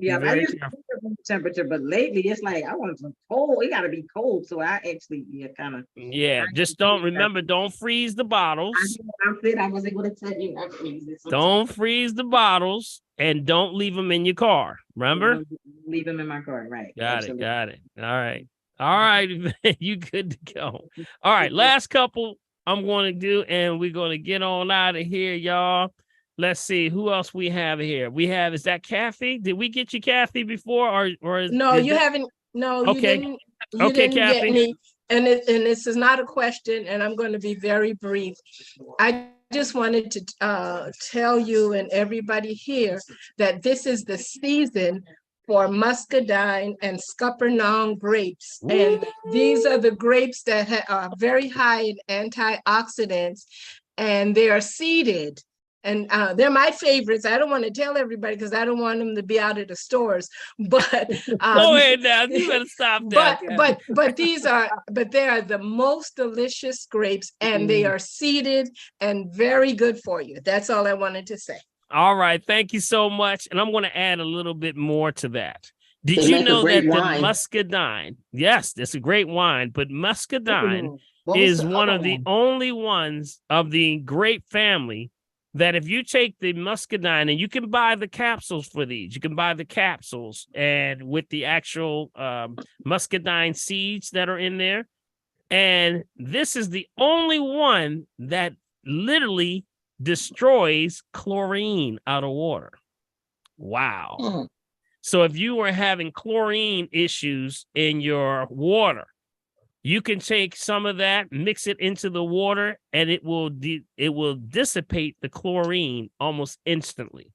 Yeah, Be I very used to careful. prefer room temperature, but lately it's like I want some cold. It got to be cold, so I actually kind of. Yeah, just don't freeze the bottles. I was able to tell you. I freeze it sometimes. Don't freeze the bottles, and don't leave them in your car. Remember? Leave them in my car, right? Got it. All right, you good to go. All right, last couple I'm going to do, and we're going to get on out of here, y'all. Let's see who else we have here. Is that Kathy? Did we get you, Kathy, before, or is no? You haven't. No, you okay. didn't. You didn't Kathy. get me. And this is not a question, and I'm going to be very brief. I just wanted to tell you and everybody here that this is the season for muscadine and scuppernong grapes. And these are the grapes that are very high in antioxidants, and they are seeded. And they're my favorites. I don't want to tell everybody because I don't want them to be out of the stores. But go ahead now. You better stop that. But they are the most delicious grapes, and they are seeded and very good for you. That's all I wanted to say. All right. Thank you so much. And I'm going to add a little bit more to that. Did you know that the muscadine? Yes, it's a great wine, but muscadine is one of the only ones of the grape family that if you take the muscadine, and you can buy the capsules for these, you can buy the capsules and with the actual muscadine seeds that are in there. And this is the only one that literally destroys chlorine out of water. Wow. So if you were having chlorine issues in your water, you can take some of that, mix it into the water, and it will dissipate the chlorine almost instantly.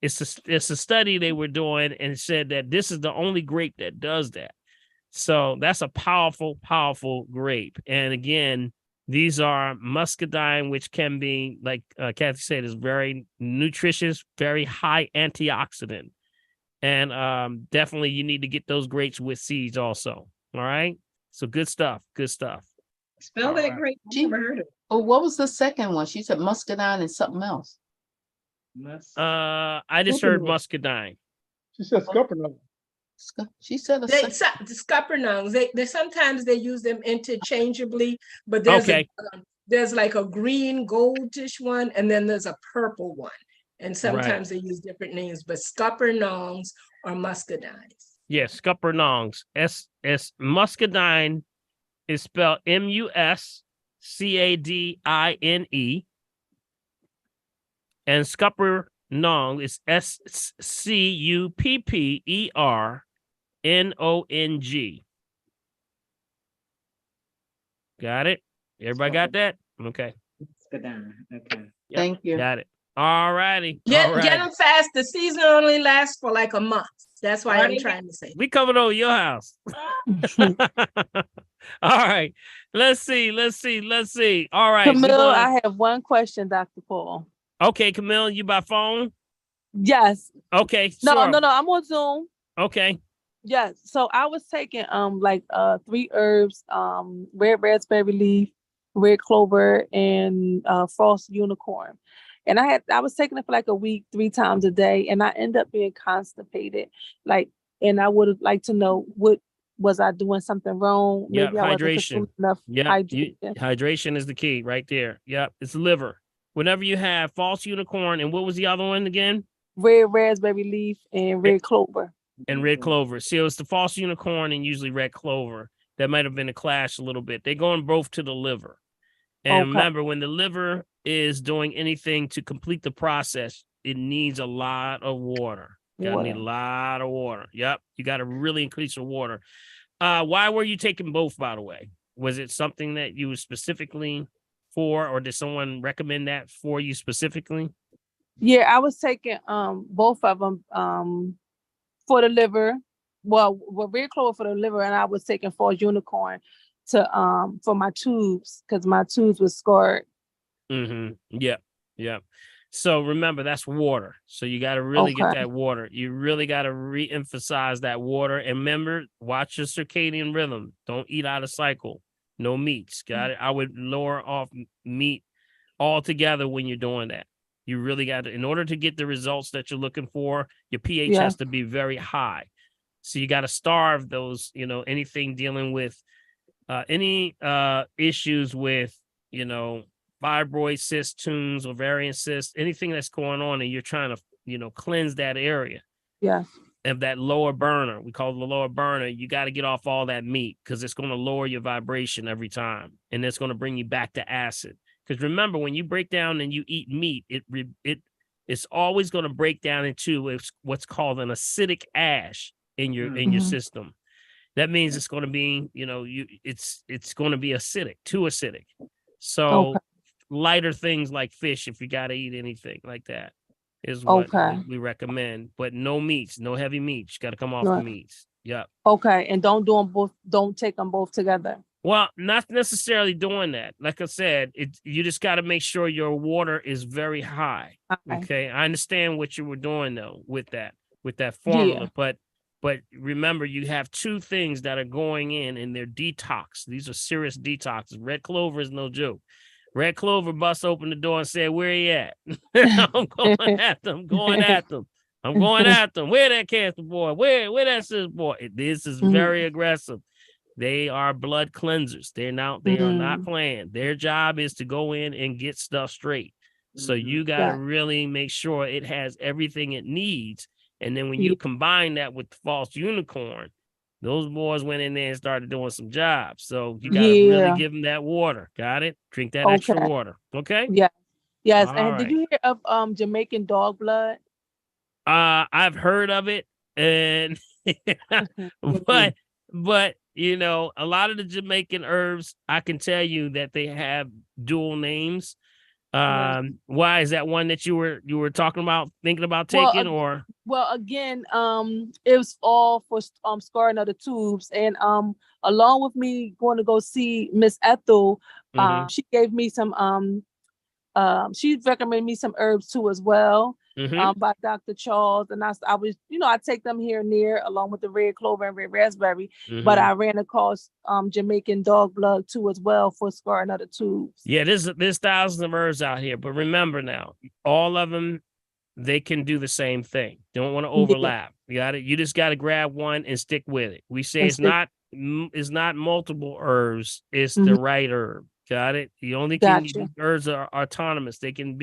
It's a study they were doing and said that this is the only grape that does that. So that's a powerful, powerful grape. And again, these are muscadine, which can be, like Kathy said, is very nutritious, very high antioxidant. And definitely you need to get those grapes with seeds also. All right. So good stuff. Good stuff. Spell that grape. Never heard of it. Oh, what was the second one? She said muscadine and something else. I just heard muscadine. She said scuppernong. She said the scuppernongs. They sometimes they use them interchangeably, but there's like a green goldish one, and then there's a purple one, and sometimes they use different names. But scuppernongs are muscadines. Yes, scuppernongs. Muscadine is spelled Muscadine, and scuppernong is Scuppernong. Got it? Everybody got that? Okay. Okay. Thank you. Got it. All righty. Get them fast. The season only lasts for like a month. That's why I'm trying to say. We covered over your house. All right. Let's see. All right. Camille, I have one question, Dr. Paul. Okay, Camille, you by phone? Yes. Okay. No, sure. no, I'm on Zoom. Okay. Yes. So I was taking 3 herbs, red raspberry leaf, red clover, and false unicorn. And I was taking it for like a week, 3 times a day, and I end up being constipated. And I would like to know, what was I doing something wrong? Yeah, Maybe I wasn't hydration. consuming enough hydration. Hydration is the key right there. Yep, it's liver. Whenever you have false unicorn, and what was the other one again? Red raspberry leaf and red clover. And red clover. So it's the false unicorn and usually red clover. that might have been a clash a little bit. They're going both to the liver. And remember, when the liver is doing anything to complete the process, it needs a lot of water. Gotta need a lot of water. Yep. You got to really increase your water. Why were you taking both, by the way? Was it something that you were specifically for, or did someone recommend that for you specifically? Yeah, I was taking both of them for the liver. Well, Red Clover for the liver, and I was taking Falls Unicorn to for my tubes because my tubes were scarred. Yep. So remember, that's water. So you got to really get that water. You really got to re-emphasize that water. And remember, watch your circadian rhythm. Don't eat out of cycle. No meats. Got it? I would lower off meat altogether when you're doing that. You really got to, in order to get the results that you're looking for, your pH has to be very high. So you got to starve those, anything dealing with any issues with, fibroid cysts, tunes, ovarian cysts, anything that's going on, and you're trying to, cleanse that area. Yeah. Of that lower burner, we call it the lower burner. You got to get off all that meat because it's going to lower your vibration every time, and it's going to bring you back to acid. Because remember, when you break down and you eat meat, it's always going to break down into what's called an acidic ash in your system. That means it's going to be, it's going to be acidic, too acidic. So lighter things like fish, if you got to eat anything like that, is what we recommend. But no meats, no heavy meats. You got to come off the meats. Yep. Okay, and don't do them both. Don't take them both together. Well, not necessarily doing that. Like I said, you just got to make sure your water is very high. Okay. I understand what you were doing though with that formula, but remember, you have two things that are going in, and they're detox. These are serious detoxes. Red Clover is no joke. Red Clover busts open the door and said, "Where you at?" I'm going at them. Where that cancer boy? Where that sis boy? This is very aggressive. They are blood cleansers. They are not playing. Their job is to go in and get stuff straight. So you got to really make sure it has everything it needs. And then when you combine that with the False Unicorn, those boys went in there and started doing some jobs. So you got to really give them that water. Got it? Drink that extra water. Okay? Yeah. Yes. All and did you hear of Jamaican dog blood? I've heard of it, and but a lot of the Jamaican herbs, I can tell you that they have dual names. Why is that one that you were talking about, thinking about taking, or? Well, again, it was all for scarring of the tubes, and along with me going to go see Miss Ethel, she gave me some she recommended me some herbs too as well. By Dr. Charles, and I was, I take them here and there along with the red clover and red raspberry, but I ran across Jamaican dog blood too as well for scarring of the tubes. Yeah, there's thousands of herbs out here, but remember now, all of them, they can do the same thing. Don't want to overlap. You got it. You just got to grab one and stick with it. We say it's not multiple herbs. It's the right herb. Got it. The only herbs are autonomous. They can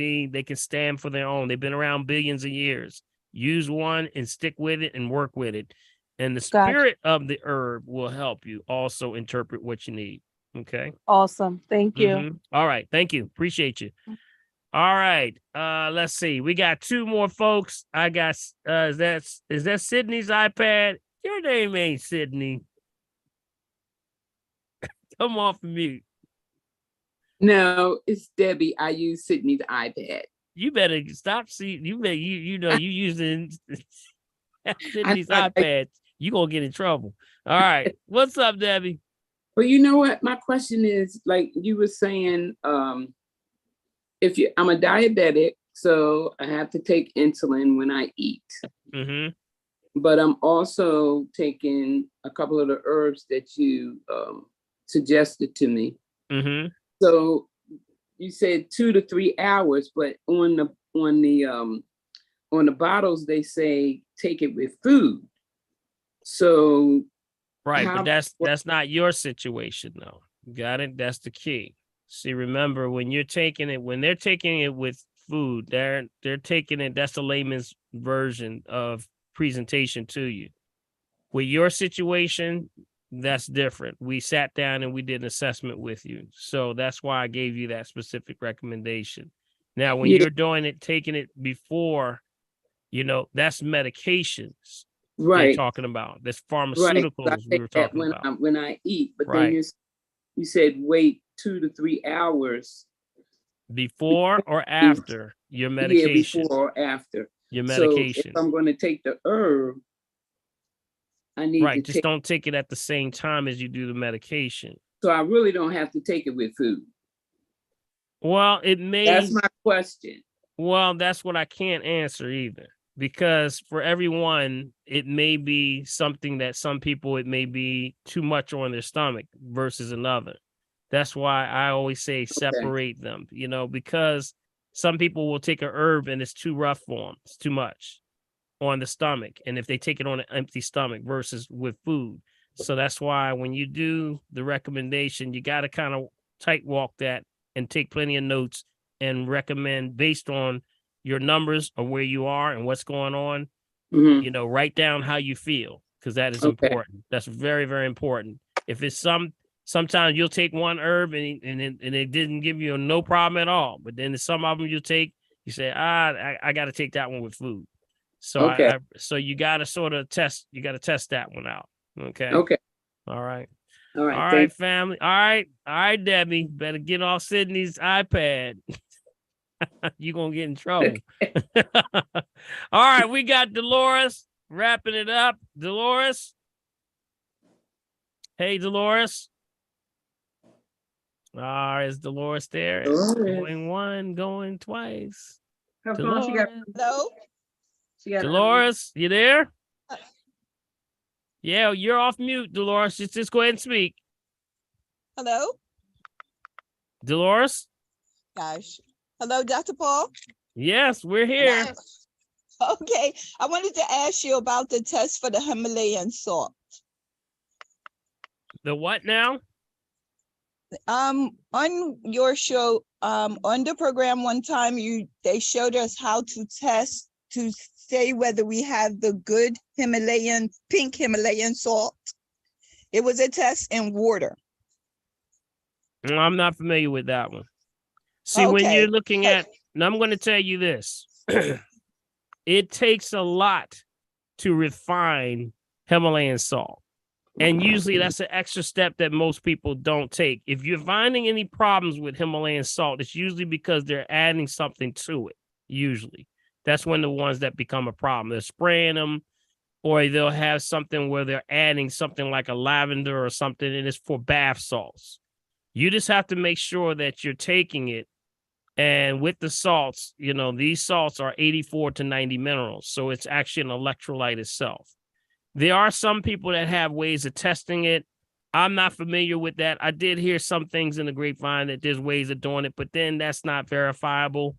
stand for their own. They've been around billions of years. Use one and stick with it and work with it. And the spirit of the herb will help you also interpret what you need. Okay. Awesome. Thank you. All right. Thank you. Appreciate you. All right. Let's see. We got two more folks. I got is that Sydney's iPad? Your name ain't Sydney. Come off mute. No, it's Debbie. I use Sydney's iPad. You better stop. You using Sydney's iPad. You gonna get in trouble. All right. What's up, Debbie? Well, you know what? My question is, like you were saying, I'm a diabetic, so I have to take insulin when I eat. But I'm also taking a couple of the herbs that you suggested to me. So you said 2 to 3 hours, but on the bottles they say take it with food. So right, but that's not your situation though. Got it? That's the key. See, remember when they're taking it with food, they're taking it. That's the layman's version of presentation to you. With your situation, that's different. We sat down and we did an assessment with you. So that's why I gave you that specific recommendation. Now, when you're doing it, taking it before, that's medications. Right. You're talking about. That's Right. pharmaceuticals we were talking about. When I eat, but Right. then you said wait 2 to 3 hours Before or after your medication. Yeah, before or after. Your So medication. if I'm going to take the herb, I need Right. to Just take. don't take it at the same time as you do the medication. So I really don't have to take it with food. Well, it may. That's my question. Well, that's what I can't answer either. Because for everyone, it may be something that some people, it may be too much on their stomach versus another. That's why I always say separate them, because some people will take a herb and it's too rough for them. It's too much on the stomach. And if they take it on an empty stomach versus with food. So that's why when you do the recommendation, you got to kind of tight walk that and take plenty of notes and recommend based on your numbers of where you are and what's going on, write down how you feel, because that is important. That's very, very important. If it's sometimes you'll take one herb and it didn't give you no problem at all. But then some of them you say, I got to take that one with food. So so you got to sort of test that one out. Okay. Okay. All right. All right. All right, family. All right, Debbie, better get off Sydney's iPad. You're going to get in trouble. All right, we got Dolores wrapping it up. Dolores. Hey, Dolores. All right, is Dolores there? Going one, going twice. Hello? Dolores, you there? Yeah, you're off mute, Dolores. Just go ahead and speak. Hello? Dolores? Gosh. Hello, Dr. Paul? Yes, we're here. Okay. I wanted to ask you about the test for the Himalayan salt. The what now? On your show, on the program one time, they showed us how to test to say whether we have the good pink Himalayan salt. It was a test in water. I'm not familiar with that one. See, when you're looking at, and I'm going to tell you this, it takes a lot to refine Himalayan salt. And usually that's an extra step that most people don't take. If you're finding any problems with Himalayan salt, it's usually because they're adding something to it. Usually that's when the ones that become a problem. They're spraying them, or they'll have something where they're adding something like a lavender or something, and it's for bath salts. You just have to make sure that you're taking it. And with the salts, these salts are 84 to 90 minerals. So it's actually an electrolyte itself. There are some people that have ways of testing it. I'm not familiar with that. I did hear some things in the grapevine that there's ways of doing it, but then that's not verifiable.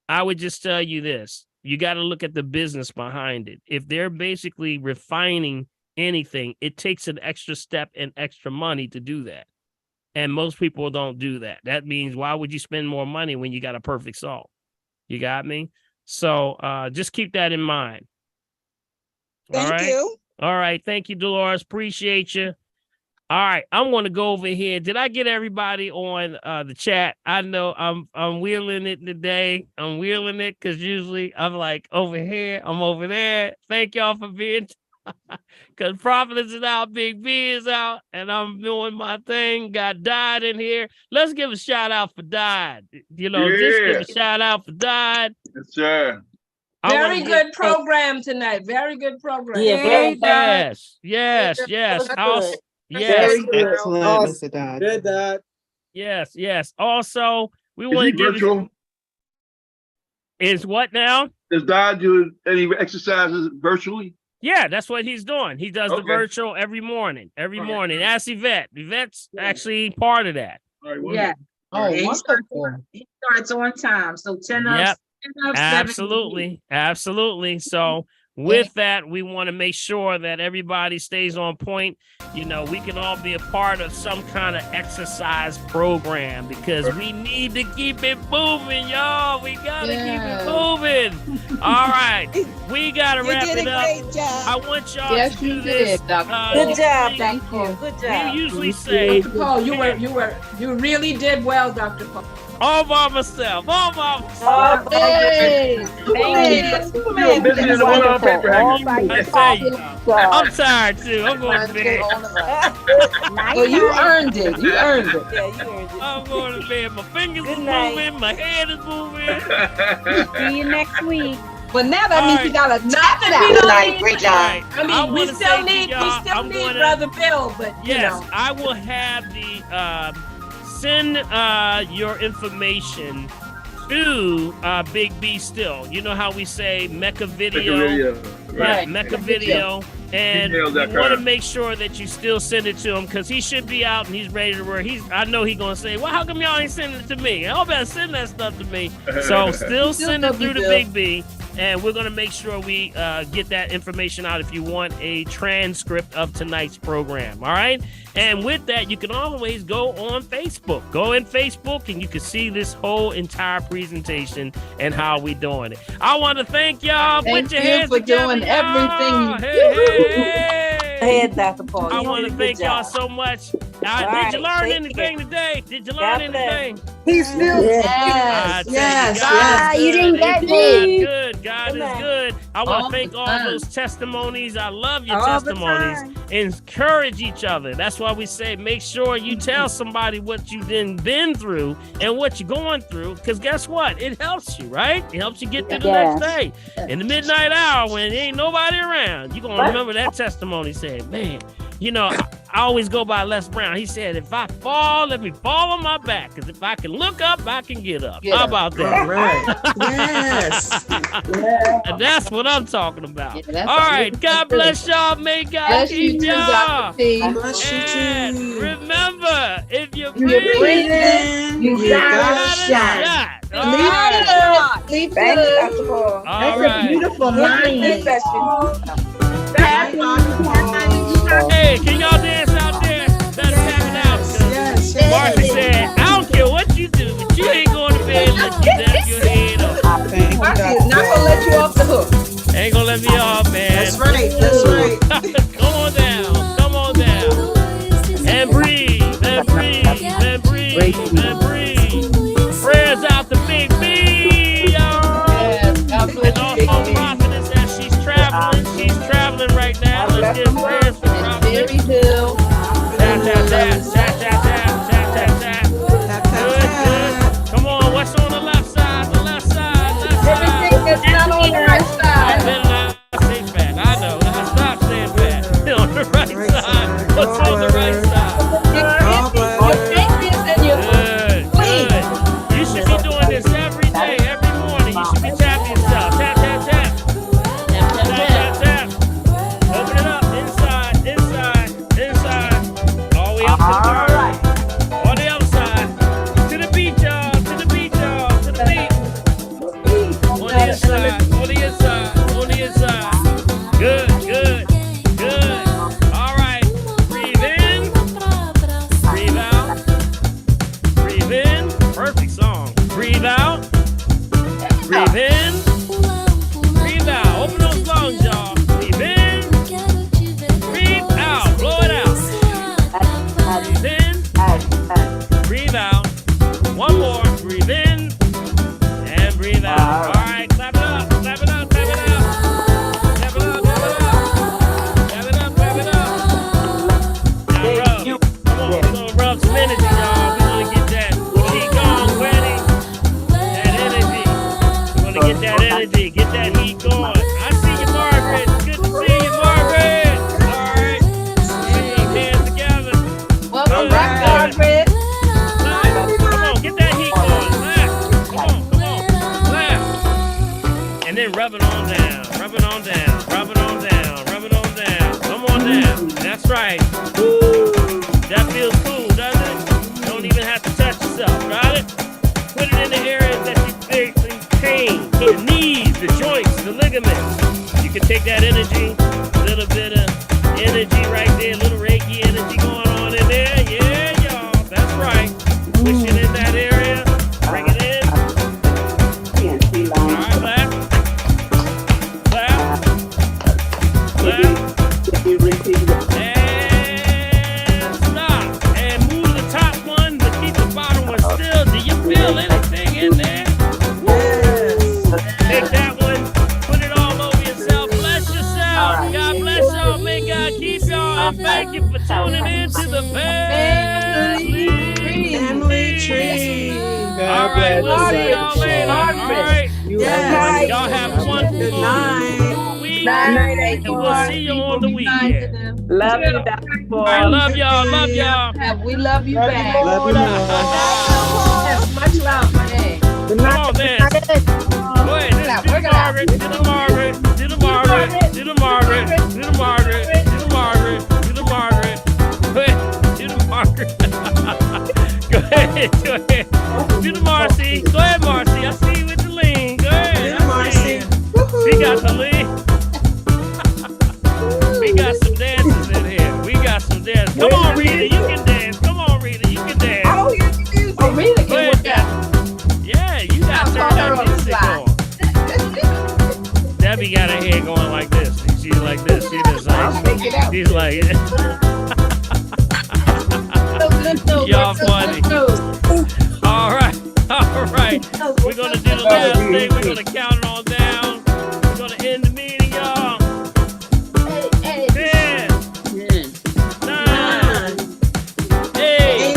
I would just tell you this. You got to look at the business behind it. If they're basically refining anything, it takes an extra step and extra money to do that. And most people don't do that. That means why would you spend more money when you got a perfect salt? You got me? So just keep that in mind. Thank you. All right. Thank you, Dolores. Appreciate you. All right. I'm going to go over here. Did I get everybody on the chat? I know I'm wheeling it today. I'm wheeling it because usually I'm like over here. I'm over there. Thank y'all for being because Prophet is out, Big B is out, and I'm doing my thing. Got Died in here. Let's give a shout out for Died. Just give a shout out for Died. Yes, sir. Very good program tonight. Very good program. Yes. Yes. Good, Dad. Yes. Also, we want to give virtual. Is what now? Does Dad do any exercises virtually? Yeah, that's what he's doing. He does the virtual every morning. Ask Yvette. Yvette's actually part of that. Yeah. Oh, he starts on time. So 10 ups. Absolutely. So with that, we want to make sure that everybody stays on point. You know, we can all be a part of some kind of exercise program because we need to keep it moving, y'all. We got to keep it moving. All right. We got to wrap it up. I want y'all to do this. Good job, Dr. Paul. Good job. We usually say, Dr. Paul, you really did well, Dr. Paul. all by myself. All by myself. Hey, You're busy in the one-on paper hanging. I tell you, I'm tired too. I'm going to bed. Well, you earned it. You earned it. Yeah, you earned it. I'm going to bed. My fingers Good is night. moving. My head is moving. See you next week. But now that means you gotta tap it we out. don't need- Great job. I mean, we wanna still say to need y'all, I'm need gonna- Brother Bill, but you Yes, know. I will have the send your information to Big B still. You know how we say Mecca Video? Right. Mecca Video. And we Gmail.com. want to make sure that you still send it to him because he should be out and he's ready to work. I know he's going to say, well, how come y'all ain't sending it to me? Y'all better send that stuff to me. So still send it through the Big B. And we're going to make sure we get that information out if you want a transcript of tonight's program. All right. And with that, you can always go on Facebook. Go in Facebook and you can see this whole entire presentation and how we doing it. I want to thank y'all. Thank Put your you hands for together, doing everything you y'all. do. Hey. Go ahead, Dr. Paul. I You want did to a good thank y'all job. so much. All Did right, you learn take anything care. today? Did you learn God bless. anything? He's still I tell you, God is You good. didn't get God me. good. God Good is night. good. I want All to thank the all time. those testimonies. I love your All the testimonies. time. Encourage each other. That's why we say make sure you tell somebody what you've been through and what you're going through. Because guess what? It helps you, right? It helps you get through the next day. In the midnight hour when there ain't nobody around, you're going to remember that testimony saying, man, you know, I always go by Les Brown. He said, if I fall, let me fall on my back. Because if I can look up, I can get up. How about that? All right. Yes. And that's what I'm talking about. Yeah, that's All what right. we God do. bless y'all. May God Bless you keep too, y'all. Dr. T. And remember, if you're You're breathing, breathing, you got shot. All Leave right. it. Leave Thank you, it. Dr. Paul. All right. beautiful Good session. Hey, can y'all dance out there? Better tap it out. 'Cause Martha said, I don't care what you do, but you ain't going to bed unless you dab your head up. Thank you, Marcy is Dr. not gonna let you off the hook. Ain't gonna let me off, man. That's right. That's right. Come on down. Come on down. And breathe. And breathe. And breathe. And breathe. Prayers out to Big B, y'all. Yes, God bless And you, also Big B. Prophetess as she's traveling. She's traveling right now. Let's give prayers for And Prophetess. Jerry Hill. Tap, tap, tap, tap, tap, tap, tap, tap, tap. Good, good. Come on, what's on the left side? The left side, left side. Everything that's not on the right I side. better not say fat. I know. Stop saying fat. On the right side. What's on the right side? Your pancreas and your Good, good. You should be doing this every day, every morning. You should be tapping yourself. Tap, tap, tap. Tap, tap, tap. Open it up. Inside, inside, inside. All the way up to the curve. On the other side. To the beat, y'all. To the beat, y'all. To the beat. On the inside. On the inside. On the inside. Good, good, good. All right. Breathe in. Breathe out. Breathe in. Perfect song. Breathe out. Breathe in. Breathe out. Open those lungs, y'all. Breathe in. Breathe out. Blow it out. Breathe in. Breathe out. One more. Breathe in. And breathe out. All right. Clap it up. Clap it up. Clap it up. Clap it up. Clap it up. Clap it up. Clap it up. Now rub. Come on. We're going to rub some energy, y'all. We're going to get that heat going, ready. That energy. We're going to get that energy. Get that heat going. I see you, Margaret. Good to see you, Margaret. All right. Put those hands together. Welcome back, Margaret. Laugh. Come on, get that heat going. Laugh. Come on, come on. Laugh. And then rub it on down. Rub it on down. Rub it on down. Rub it on down. Come on down. That's right. Woo. That feels cool, doesn't it? Don't even have to touch yourself. Got it? Put it in the areas that you feel in pain. The knees, the joints, the ligaments. You can take that energy, a little bit of energy right there, a little Reiki energy going on in there. Yeah, y'all. That's right. Push it in that area. Bring it in. All right, clap. Clap. Clap. And stop. And move the top one, but keep the bottom one still. Do you feel anything in there? Take that one, put it all over yourself. Bless yourself. God bless y'all. May God keep y'all. And thank you for tuning in to the family tree. All right, we'll see y'all later. All right. Y'all have a wonderful week. And we'll see you on the weekend. Love you, Dr. All right, love y'all. Love y'all. We love you back. Love you more. Yes, much love, man. Come on, man. Go ahead. Do the Margaret. Do the Margaret. Do the Margaret. Do the Margaret. Do the Margaret. Do the Margaret. Do the Margaret. Go ahead. Do the Margaret. Go ahead. Go ahead. Do the Marcy. Go ahead, Marcy. I see you with the lean. Go ahead. Do the Marcy. She got the lean. We got some dances in here. We got some dances. Come on, Rita. You can dance. Come on, Rita. You can dance. Oh, Rita can work out. Yeah, you got to turn that music on. Debbie got her hair going like this. She's like this. She just like, she's like, y'all funny. All right. All right. We're going to do the last thing. We're going to count it all down. We're going to end the meeting, y'all. 10, 9, 8,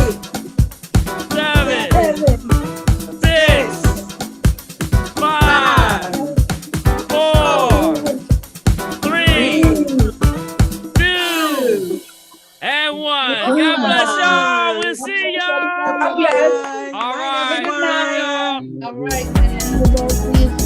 7, 6, 5, 4, 3, 2, and 1. God bless y'all. We'll see y'all. All right. All right, man.